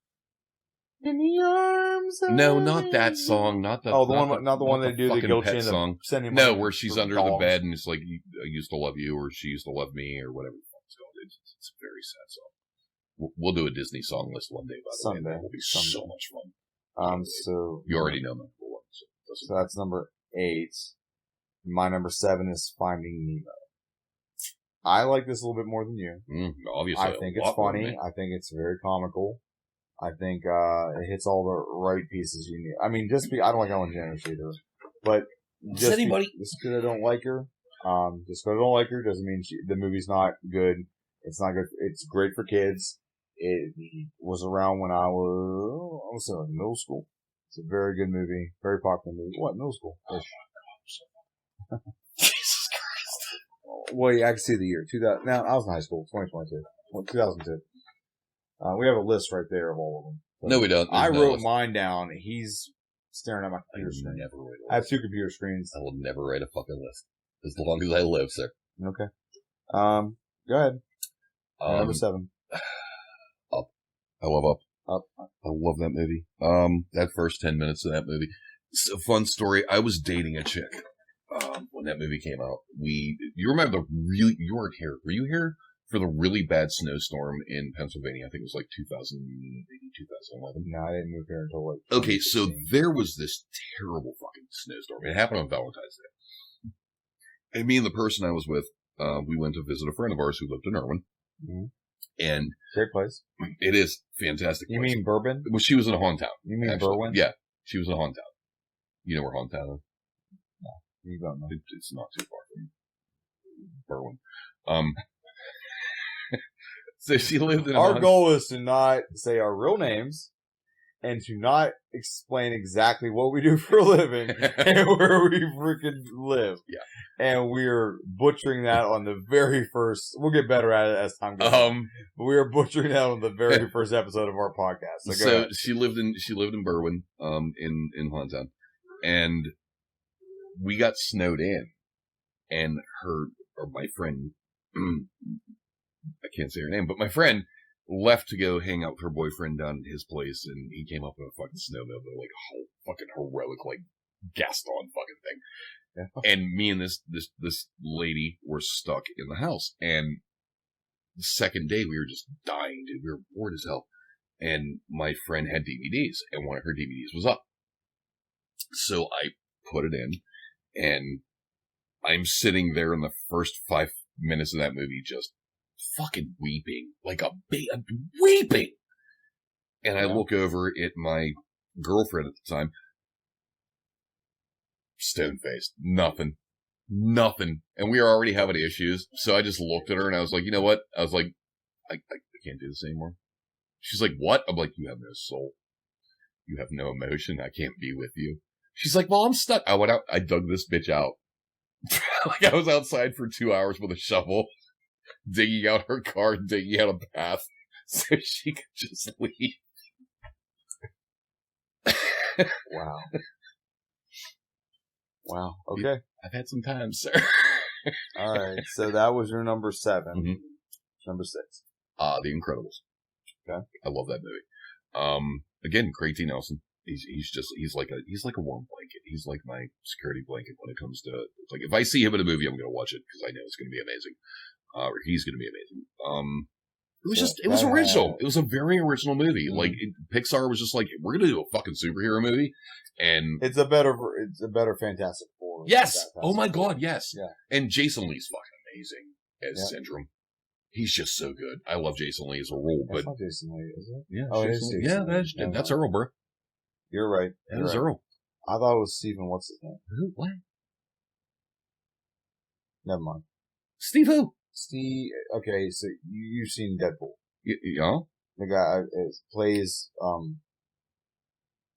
In the arms of No, not that song. Not the one they do the guilt chain song. No, where she's under the bed and it's like, I used to love you, or she used to love me, or whatever it's called. It's a very sad song. We'll do a Disney song list one day, by the way. Someday. That will be so much fun. So you already know my number one. So that's number 8. My number 7 is Finding Nemo. I like this a little bit more than you. Obviously, I think it's funny. I think it's very comical. I think it hits all the right pieces you need. I mean, I don't like Ellen DeGeneres either, but just because I don't like her, just because I don't like her doesn't mean the movie's not good. It's not good. It's great for kids. It was around when I was in middle school. It's a very good movie, very popular movie. What, middle school? Jesus Christ. Well, yeah, I can see the year. 2000. Now, I was in high school, 2022. 2002. We have a list right there of all of them. So no, we don't. I wrote mine down. He's staring at my computer screen. I have 2 computer screens. I will never write a fucking list. As long as I live, sir. Okay. Go ahead. Number 7. Up. I love Up. Up. I love that movie. That first 10 minutes of that movie. It's a fun story. I was dating a chick, when that movie came out. You remember you weren't here. Were you here for the really bad snowstorm in Pennsylvania? I think it was like 2011. No, I didn't move here until like. Okay, so there was this terrible fucking snowstorm. It happened on Valentine's Day. And me and the person I was with, we went to visit a friend of ours who lived in Irwin. Mm-hmm. And great place. It is fantastic. You mean Bourbon? Well, she was in a hometown. You mean Berwyn? Yeah, she was in a hometown. You know where hometown is? No, you don't know. It's not too far from Berwyn. So she lived in. Our goal is to not say our real names and to not explain exactly what we do for a living and where we freaking live. Yeah. And we're butchering that on the very first. We'll get better at it as time goes on. But we are butchering that on the very first episode of our podcast. So she lived in Berwyn, in hometown, and we got snowed in, and my friend, I can't say her name, but my friend left to go hang out with her boyfriend down at his place, and he came up in a fucking snowmobile, like fucking heroic, like Gaston fucking thing. Yeah. And me and this lady were stuck in the house. And the second day we were just dying, dude. We were bored as hell. And my friend had DVDs, and one of her DVDs was up. So I put it in, and I'm sitting there in the first 5 minutes of that movie just fucking weeping, like a baby, weeping. And I look over at my girlfriend at the time, stone-faced, nothing. And we were already having issues, so I just looked at her and I was like, you know what? I was like, I can't do this anymore. She's like, what? I'm like, you have no soul. You have no emotion. I can't be with you. She's like, well, I'm stuck. I went out, I dug this bitch out. Like I was outside for 2 hours with a shovel, digging out her car, digging out a path so she could just leave. Wow. Wow. Okay. I've had some time, sir. All right. So that was your number 7. Mm-hmm. Number 6. The Incredibles. Okay. I love that movie. Again, Craig T. Nelson. He's like a warm blanket. He's like my security blanket when it comes to, like, if I see him in a movie, I'm going to watch it because I know it's going to be amazing. Or he's going to be amazing. It was original. It was a very original movie. Mm-hmm. Like Pixar was just like, we're going to do a fucking superhero movie. And it's a better Fantastic Four. Yes. Fantastic oh my God. Yes. Yeah. And Jason Lee's fucking amazing as Syndrome. He's just so good. I love Jason Lee as a role, That's not Jason Lee, is it? Yeah. Oh, it is Jason Lee. That's Earl, bro. You're right. That is Earl. I thought it was Steven. What's his name? Who? What? Never mind. Steve who? Steve. Okay, so you've seen Deadpool. Yeah. The guy plays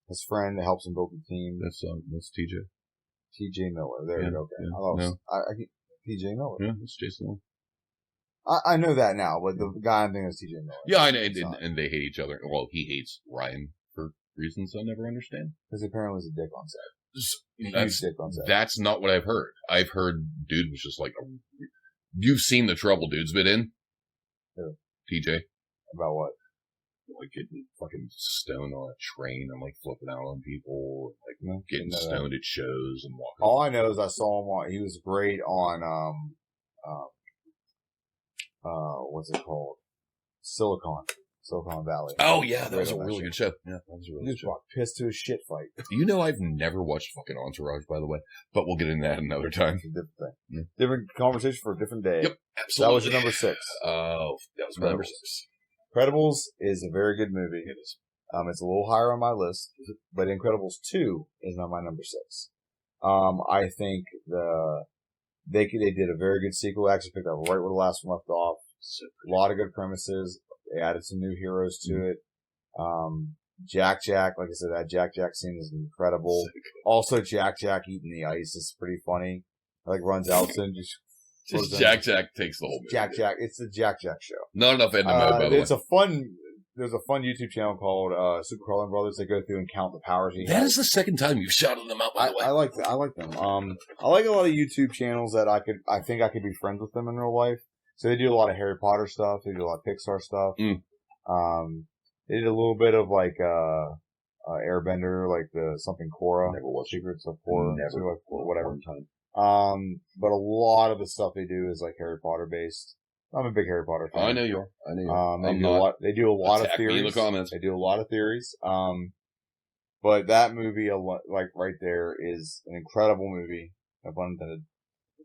his friend that helps him build the team. That's TJ. TJ Miller. There you go. Okay. TJ Miller. Yeah, it's Jason Lee. I know that now, but the guy I'm thinking is TJ Miller. Yeah, I know, and they hate each other. Well, he hates Ryan for reasons I never understand. Because apparently he's a dick on set. That's not what I've heard. I've heard dude was just like, you've seen the trouble dude's been in? Who? TJ. About what? Like getting fucking stoned on a train and like flipping out on people, like getting stoned at shows and walking. All I know is I saw him he was great on, what's it called? Silicon. Silicon Valley. Oh yeah, that Great was a on that really show. good show. Yeah, that was a really good Just show. brought piss to a shit fight. You know, I've never watched fucking Entourage, by the way, but we'll get into that another time. It's a different thing. Yeah. Different conversation for a different day. Yep, That absolutely. was your number 6. Oh, that was my number 6. Incredibles is a very good movie. It is. It's a little higher on my list, but Incredibles 2 is not my number 6. I think they did a very good sequel. They actually picked up right where the last one left off. A lot of good premises. They added some new heroes to it. Jack, like I said, that Jack scene is incredible. Also, Jack eating the ice is pretty funny. Like runs out and just Jack takes the whole movie. Jack. It's the Jack Show. Not enough Edna Mode, by the way. There's a fun YouTube channel called Super Carlin Brothers. They go through and count the powers he has. That is the second time you've shouted them out, by the way. I like them. I like a lot of YouTube channels that I think I could be friends with them in real life. So they do a lot of Harry Potter stuff. They do a lot of Pixar stuff. They did a little bit of like Airbender, like the something Korra. Never watched Secrets of Korra. Never. Whatever. But a lot of the stuff they do is like Harry Potter based. I'm a big Harry Potter fan. I know you are. They do a lot of theories. Me in the comments. They do a lot of theories. But that movie, like right there, is an incredible movie. No pun intended.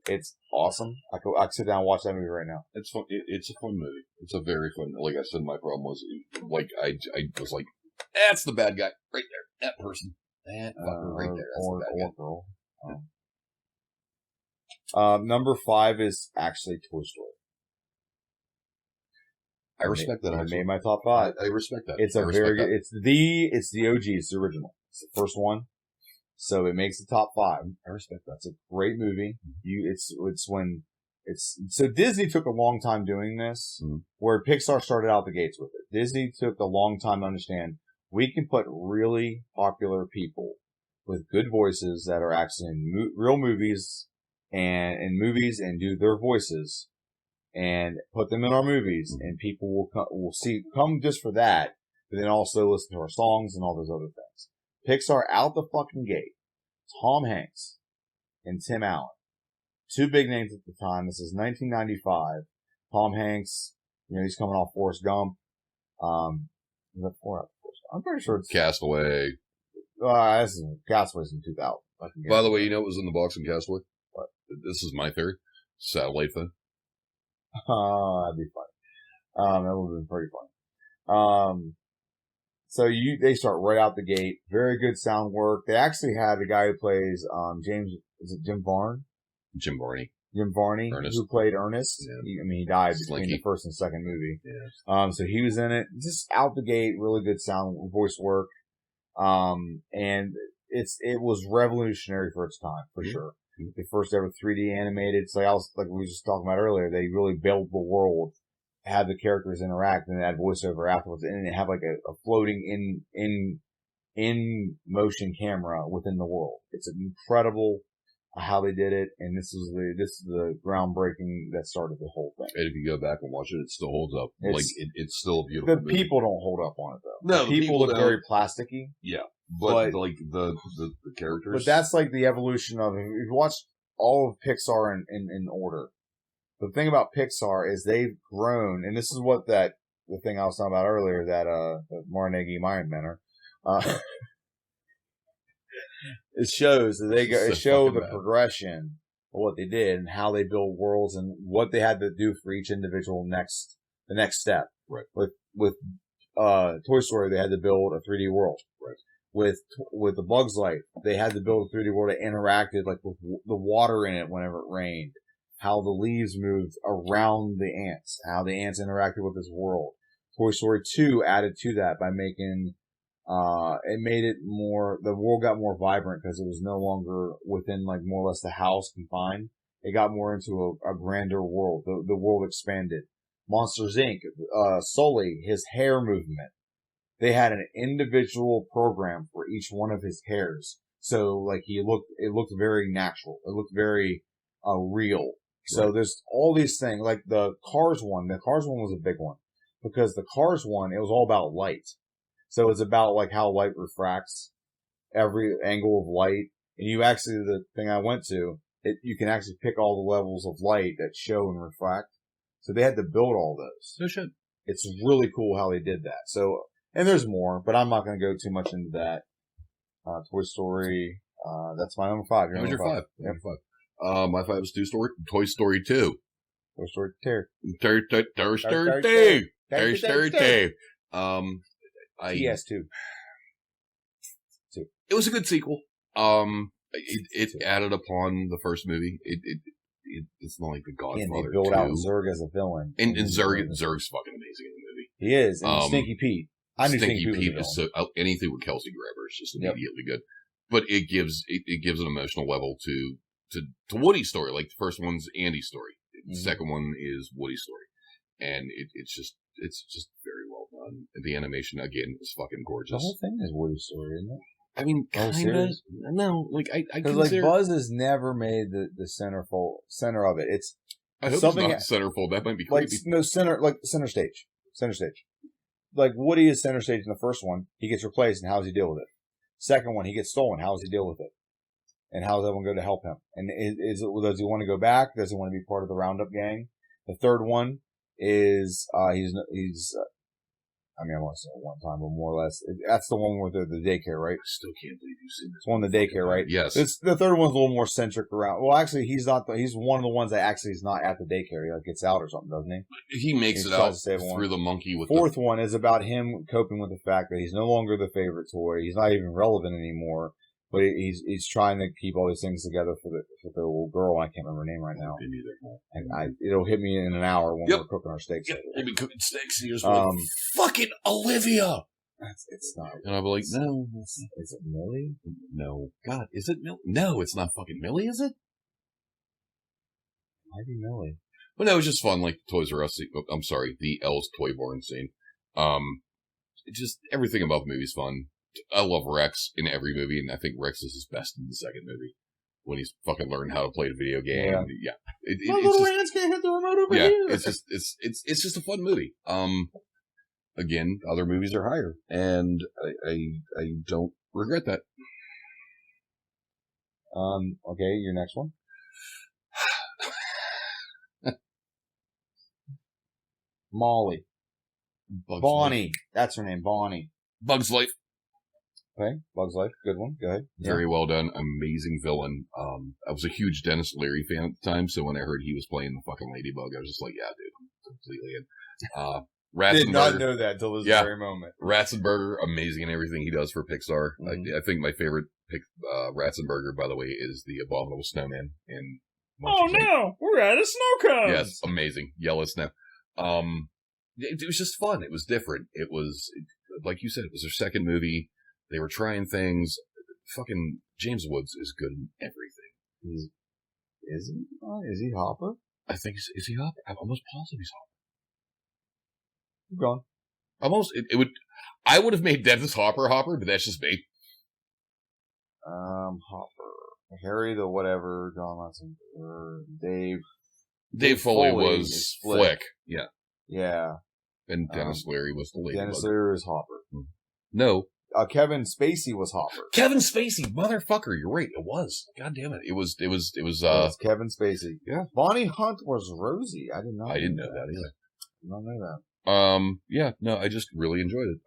It's awesome. I could sit down and watch that movie right now. It's fun. It's a fun movie. It's a very fun. Like I said, my problem was like I was like, that's the bad guy right there. That person. That fucker right there. That's the bad guy. Girl. Number 5 is actually Toy Story. I respect that. I made my top 5. I respect that. It's a very good. It's the OG. It's the original. It's the first one. So it makes the top 5. I respect that. It's a great movie. So Disney took a long time doing this, where Pixar started out the gates with it. Disney took a long time to understand we can put really popular people with good voices that are actually in real movies and do their voices and put them in our movies, and people will come just for that, but then also listen to our songs and all those other things. Pixar out the fucking gate. Tom Hanks and Tim Allen. 2 big names at the time. This is 1995. Tom Hanks, he's coming off Forrest Gump. Is that 4 out of Forrest Gump? I'm pretty sure it's Castaway. Castaway's in 2000. By the way, you know what was in the box in Castaway? What? This is my theory. Satellite phone. That'd be funny. That would have been pretty funny. So they start right out the gate. Very good sound work. They actually had the guy who plays, Jim Varney? Jim Varney. Jim Varney, Ernest. who played Ernest. Yeah. He died between Slinky. the first and second movie. Yeah. So he was in it. Just out the gate, really good sound, voice work. And it was revolutionary for its time, for sure. The first ever 3D animated. It's like we were just talking about earlier. They really built the world, had the characters interact, and add voiceover afterwards, and have like a floating in motion camera within the world. It's incredible how they did it, and this is the groundbreaking that started the whole thing. And if you go back and watch it, it still holds up. It's still a beautiful The movie. people don't hold up on it though. No, the people look very plasticky. Yeah, but like the characters. But that's like the evolution of it. If you watch all of Pixar in order, the thing about Pixar is they've grown, and this is what the thing I was talking about earlier, that Marnegi Mind Mentor, it shows that it show the progression of what they did and how they build worlds and what they had to do for each individual the next step. Right. With Toy Story, they had to build a 3D world. Right. With the Bugs Life, they had to build a 3D world that interacted like with the water in it whenever it rained, how the leaves moved around the ants, how the ants interacted with this world. Toy Story 2 added to that by making it made it more, the world got more vibrant because it was no longer within like more or less the house confined. It got more into a grander world. The world expanded. Monsters Inc., Sully, his hair movement. They had an individual program for each one of his hairs. So like it looked very natural. It looked very, real. So there's all these things, like the Cars one was a big one because the Cars one, it was all about light. So it's about like how light refracts every angle of light. And the thing I went to, you can actually pick all the levels of light that show and refract. So they had to build all those. No shit. it's really cool how they did that. So, and there's more, but I'm not going to go too much into that. Toy Story, that's my number 5. That was your 5. Yep. My 5 is Toy Story 2. Toy Story 2. Toy Story 2. TS2. It was a good sequel. It added upon the first movie. It's not like The Godfather. And they built out Zurg as a villain. And Zurg's fucking amazing in the movie. He is. And Stinky Pete. I knew Stinky Pete is so anything with Kelsey Grammer is just immediately good. But it gives an emotional level to Woody's story. Like the first one's Andy's story. The second one is Woody's story. And it's just very well done. The animation again is fucking gorgeous. The whole thing is Woody's story, isn't it? I mean, kind of. No, like I consider, like Buzz has never made the center of it. It's I hope something it's not centerfold. That might be creepy. Like center stage. Like Woody is center stage in the first one. He gets replaced, and how does he deal with it? Second one, he gets stolen. How does he deal with it? And how does everyone go to help him? And does he want to go back? Does he want to be part of the Roundup gang? The third one is he's. I mean, I want to say it one time, but more or less, that's the one with the daycare, right? I still can't believe you've seen this. It's one of the daycare, right? Yes. The third one's a little more centric around. Well, actually, he's not. He's one of the ones that actually is not at the daycare. He like gets out or something, doesn't he? He makes it out through the monkey. With Fourth one is about him coping with the fact that he's no longer the favorite toy. He's not even relevant anymore. But he's trying to keep all these things together for the little girl. I can't remember her name right now. And it'll hit me in an hour when we're cooking our steaks. Yep. We'll be cooking steaks and you're just like, fucking Olivia! It's not. And I'll be like, no. Is it Millie? No. God, is it Millie? No, it's not fucking Millie, is it? Might be Millie. But no, it was just fun, like Toys R Us. I'm sorry, the Elle's Toy Barn scene. Just everything about the movie's fun. I love Rex in every movie, and I think Rex is his best in the second movie when he's fucking learned how to play the video game. Yeah, my little hands can't hit the remote over here. Yeah, it's just a fun movie. Again, other movies are higher, and I don't regret that. Okay, your next one. Molly. Bonnie. That's her name, Bonnie. Bug's Life. Okay, Bug's Life, good one. Go ahead. Very well done, amazing villain. I was a huge Dennis Leary fan at the time, so when I heard he was playing the fucking Ladybug, I was just like, yeah, dude, I'm completely in. Ratzenberger. Did not know that till this very moment. Ratzenberger, amazing in everything he does for Pixar. I think my favorite Ratzenberger, by the way, is the Abominable Snowman in Monsters Inc. No, we're out of snow cones. Yes, amazing, yellow snow. It was just fun. It was different. It was like you said, it was their second movie. They were trying things. Fucking James Woods is good in everything. Is he? Is he Hopper? I think is he Hopper? I'm almost positive he's Hopper. Keep going. Almost. I would have made Dennis Hopper, but that's just me. Hopper, Harry the whatever, John Watson, Dave Foley was Flick. Yeah. Yeah. And Dennis Leary was the Ladybug. Dennis Leary was Hopper. No. Kevin Spacey was Hopper. Kevin Spacey, motherfucker! You're right. It was. God damn it! It was. Kevin Spacey. Yeah. Bonnie Hunt was Rosie. I didn't know. I didn't know that either. Did not know that. Yeah. No, I just really enjoyed it.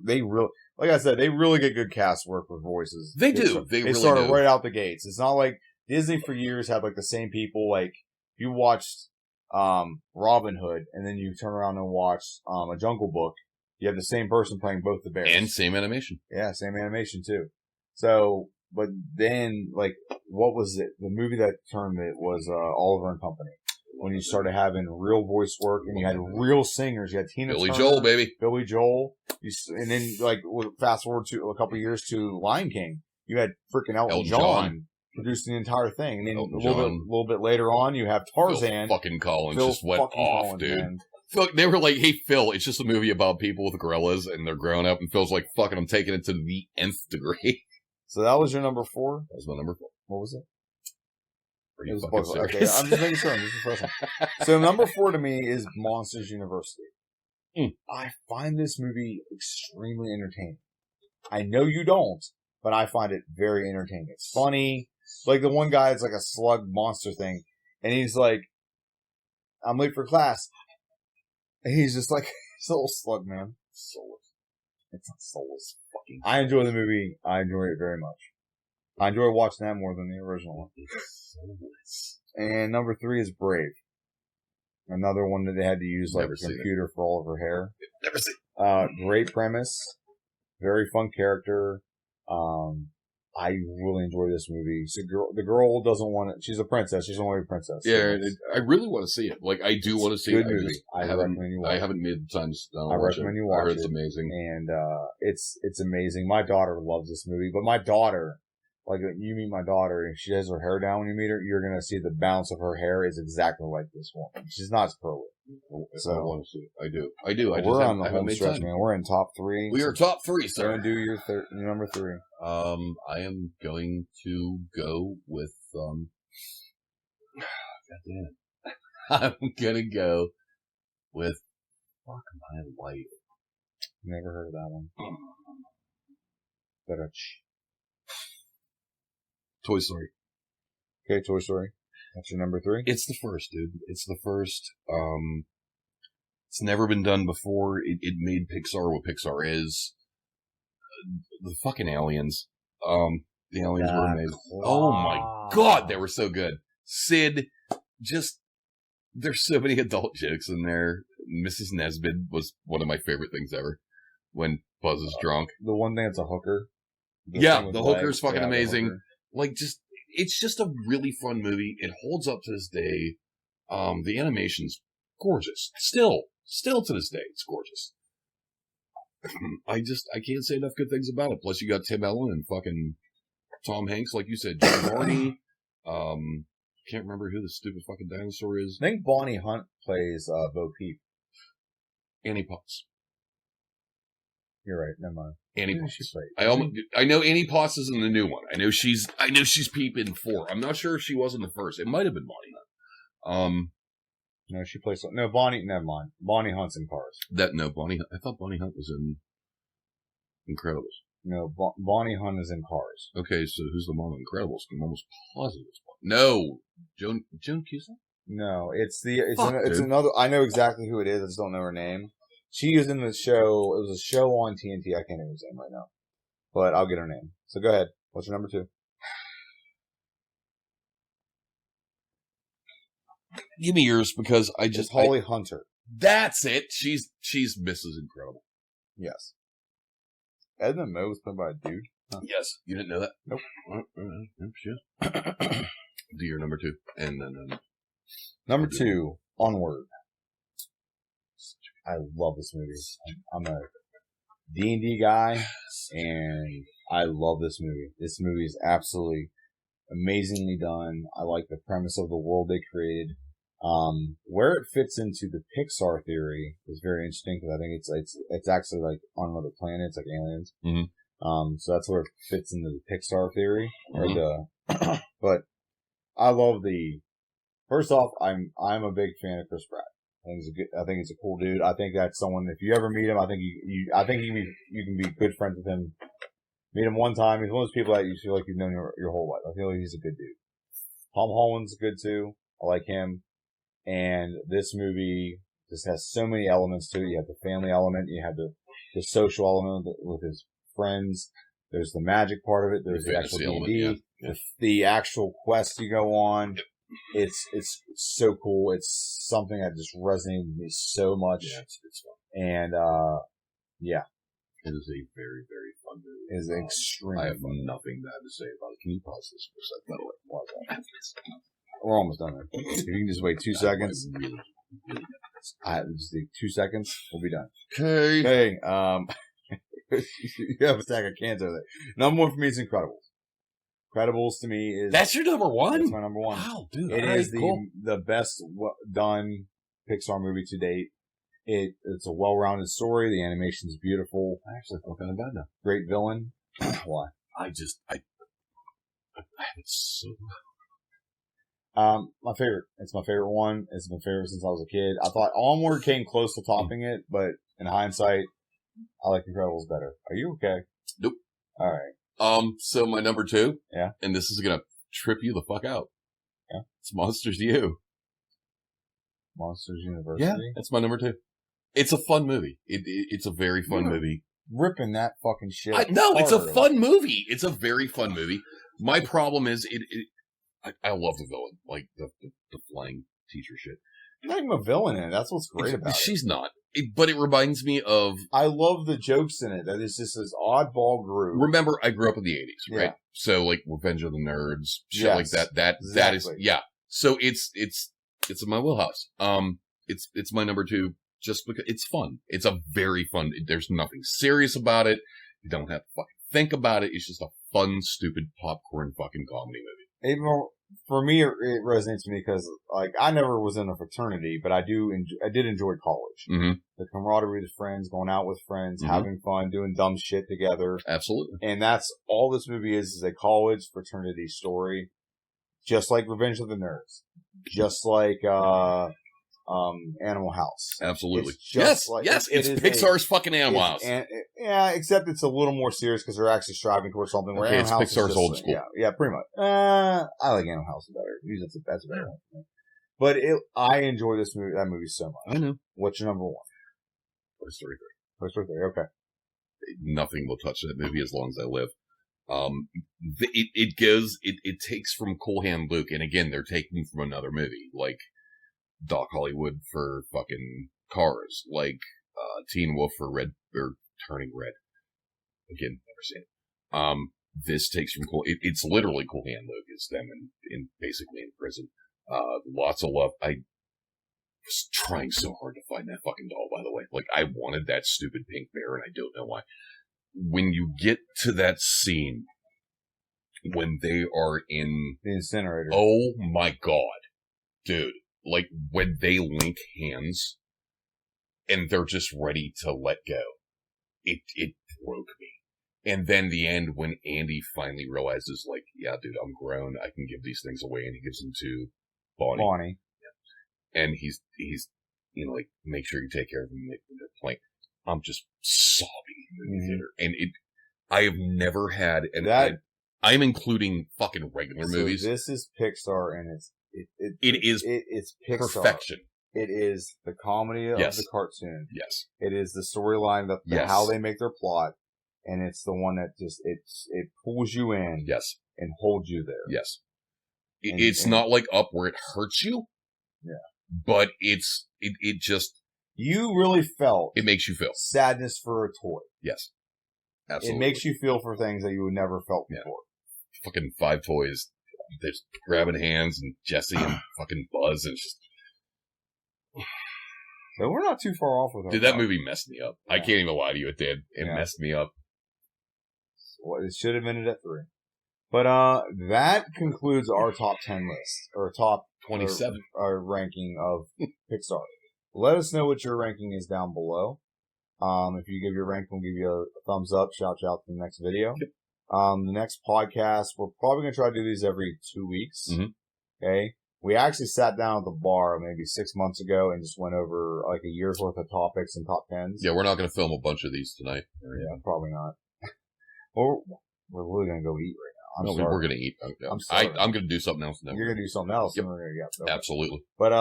They really, like I said, they really get good cast work with voices. They do. They really started do. right out the gates. It's not like Disney for years had like the same people. Like you watched Robin Hood, and then you turn around and watch A Jungle Book. You have the same person playing both the bears. And same animation. Yeah, same animation too. So, but then, like, what was it? The movie that turned it was Oliver and Company. When you started having real voice work and you had real singers. You had Tina Billy Turner, Joel, baby. Billy Joel. And then, like, fast forward to a couple of years to Lion King. You had freaking Elton John producing the entire thing. And then a little bit later on, you have Tarzan. Phil fucking Collins just went off, dude. Man. They were like, hey, Phil, it's just a movie about people with gorillas and they're growing up. And Phil's like, fucking, I'm taking it to the nth degree. So that was your number 4? That was my number 4. What was it? Are you fucking serious? Okay, I'm just making sure. I'm just refreshing. So number 4 to me is Monsters University. I find this movie extremely entertaining. I know you don't, but I find it very entertaining. It's funny. Like the one guy, it's like a slug monster thing. And he's like, I'm late for class. He's just like, he's a little slug, man. Soulless. It's not soulless. Fucking. I enjoy the movie. I enjoy it very much. I enjoy watching that more than the original one. It's soulless. And number 3 is Brave. Another one that they had to use like a computer for all of her hair. Never seen. Great premise. Very fun character. I really enjoy this movie. So the girl doesn't want it. She's a princess. She doesn't want to be a princess. Yeah, I really want to see it. Like, I do want to see good it. Movie. I recommend you watch it. I haven't made the time to I recommend you watch it. I heard it's amazing. And it's amazing. My daughter loves this movie. But my daughter, like, you meet my daughter, and she has her hair down when you meet her, you're going to see the bounce of her hair is exactly like this one. She's not as curly. So I want to see it. I do. We're on the home stretch, man. We're in top 3. We are top 3, sir. Go and do your number 3. I am going to go with, goddamn. I'm gonna go with, fuck my life. Never heard of that one. Better. Toy Story. Okay, Toy Story. That's your number 3? It's the first, dude. It's the first. It's never been done before. It made Pixar what Pixar is. The fucking aliens. The aliens were amazing. Oh my god, they were so good. Sid, just, there's so many adult jokes in there. Mrs. Nesbitt was one of my favorite things ever. When Buzz is drunk. The one thing that's a hooker. The hooker's fucking amazing. Like, just, it's just a really fun movie. It holds up to this day. The animation's gorgeous. Still to this day, it's gorgeous. I can't say enough good things about it. Plus, you got Tim Allen and fucking Tom Hanks, like you said, Jim Varney. Can't remember who the stupid fucking dinosaur is. I think Bonnie Hunt plays Bo Peep. Annie Potts. You're right. Never mind. Annie Potts. I know Annie Potts is in the new one. I know she's Peep in 4. I'm not sure if she was in the first. It might have been Bonnie Hunt. No, she plays. No, Bonnie. Never mind. Bonnie Hunt's in Cars. Bonnie. I thought Bonnie Hunt was in Incredibles. No, Bonnie Hunt is in Cars. Okay, so who's the mom in Incredibles? I'm almost positive it's Bonnie. No, Joan Cusack. No, it's another. I know exactly who it is. I just don't know her name. She is in the show. It was a show on TNT. I can't even say right now, but I'll get her name. So go ahead. What's your number 2? Give me yours because I just Holly Hunter. That's it. She's Mrs. Incredible. Yes. Edmund Moe was played by a dude. Huh. Yes, you didn't know that. Nope. Do your number 2, and then number 2, Onward. I love this movie. I'm a D&D guy, and I love this movie. This movie is absolutely amazingly done. I like the premise of the world they created. Where it fits into the Pixar theory is very interesting because I think it's actually like on other planets, like aliens. Mm-hmm. So that's where it fits into the Pixar theory. But I love first off, I'm a big fan of Chris Pratt. I think he's a cool dude. I think that's someone, if you ever meet him, I think you can be good friends with him. Meet him one time. He's one of those people that you feel like you've known your whole life. I feel like he's a good dude. Tom Holland's good too. I like him. And this movie just has so many elements to it. You have the family element. You have the social element with his friends. There's the magic part of it. There's the actual D&D. Yeah. The actual quest you go on. Yep. It's so cool. It's something that just resonated with me so much. Yeah, it's fun. And, yeah. It is a very, very fun movie. It is extremely I have fun. Nothing bad to say about it. Can you pause this for a second? By the way, why is that? We're almost done. If you can just wait 2 seconds. Really just 2 seconds. We'll be done. Okay. You have a stack of cans over there. Number 1 for me is Incredibles. Incredibles to me is... That's your number 1? That's my number 1. Wow, dude. It is the best done Pixar movie to date. It's a well-rounded story. The animation is beautiful. I actually feel kind of bad now. Great villain. Why? I have it so... My favorite. It's my favorite one. It's my favorite since I was a kid. I thought Onward came close to topping it, but in hindsight, I like Incredibles better. Are you okay? Nope. All right. So my number 2. Yeah. And this is gonna trip you the fuck out. Yeah. It's Monsters U. Monsters University? Yeah, that's my number 2. It's a fun movie. It's a very fun movie. Ripping that fucking shit. No, it's a fun movie. It's a very fun movie. My problem is I love the villain, like the flying teacher shit. Not even a villain in it. That's what's great about it. She's not. But it reminds me of... I love the jokes in it. That is just this oddball group. Remember, I grew up in the 80s, right? Yeah. So, like, Revenge of the Nerds, shit like that. That is... Yeah. So, it's in my wheelhouse. It's my number 2 just because it's fun. It's a very fun... There's nothing serious about it. You don't have to fucking think about it. It's just a fun, stupid popcorn fucking comedy movie. Even though, for me, it resonates with me because, like, I never was in a fraternity, but I did enjoy college. Mm-hmm. The camaraderie with friends, going out with friends, having fun, doing dumb shit together. Absolutely. And that's all this movie is a college fraternity story. Just like Revenge of the Nerds. Just like, Animal House. Absolutely. It's it's Pixar's fucking Animal House. Yeah, except it's a little more serious because they're actually striving towards something. Where Animal House Pixar's is old school. Yeah, pretty much. I like Animal House better. Usually that's a better one. But I enjoy that movie so much. I know. What's your number 1? Toy Story 3. Toy Story 3. Okay. Nothing will touch that movie as long as I live. It takes from Cool Hand Luke, and again, they're taking from another movie, like Doc Hollywood for fucking Cars, like Teen Wolf for Turning Red. Again, never seen it. This takes from it's literally Cool Hand Luke. It's them in basically in prison. Lots of love. I was trying so hard to find that fucking doll, by the way. Like, I wanted that stupid pink bear, and I don't know why. When you get to that scene, when they are in the incinerator. Oh my god. Dude. Like, when they link hands and they're just ready to let go, it broke me. And then the end when Andy finally realizes, like, yeah, dude, I'm grown. I can give these things away. And he gives them to Bonnie. Yeah. And he's, like, make sure you take care of them when they're playing. I'm just sobbing in the theater. And I have never had, and I'm including fucking regular movies. This is Pixar, and it's Pixar. Perfection. It is the comedy of the cartoon. Yes. It is the storyline, how they make their plot, and it's the one that just it pulls you in. Yes. And holds you there. Yes. It's not like Up where it hurts you. Yeah. But it just. You really felt. It makes you feel sadness for a toy. Yes. Absolutely. It makes you feel for things that you would never felt before. Fucking 5 toys. They're grabbing hands and Jesse and fucking Buzz, and it's just. So we're not too far off with it. Dude, that movie messed me up. Yeah. I can't even lie to you. It did. It messed me up. Well, it should have ended at 3. But that concludes our top 10 list, or top 27 our ranking of Pixar. Let us know what your ranking is down below. If you give your rank, we'll give you a thumbs up. Shout out to the next video. Yep. The next podcast, we're probably going to try to do these every 2 weeks. Mm-hmm. Okay. We actually sat down at the bar maybe 6 months ago and just went over like a year's worth of topics and top 10s. Yeah, we're not going to film a bunch of these tonight. Yeah, probably not. Or we're really going to go eat right now. We're going to eat. I'm going to do something else now. You're going to do something else. Yep. Okay. Absolutely. But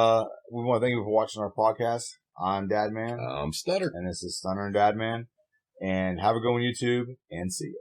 we want to thank you for watching our podcast. I'm Dadman. I'm Stutter. And this is Stunner and Dadman. And have a good one, YouTube, and see you.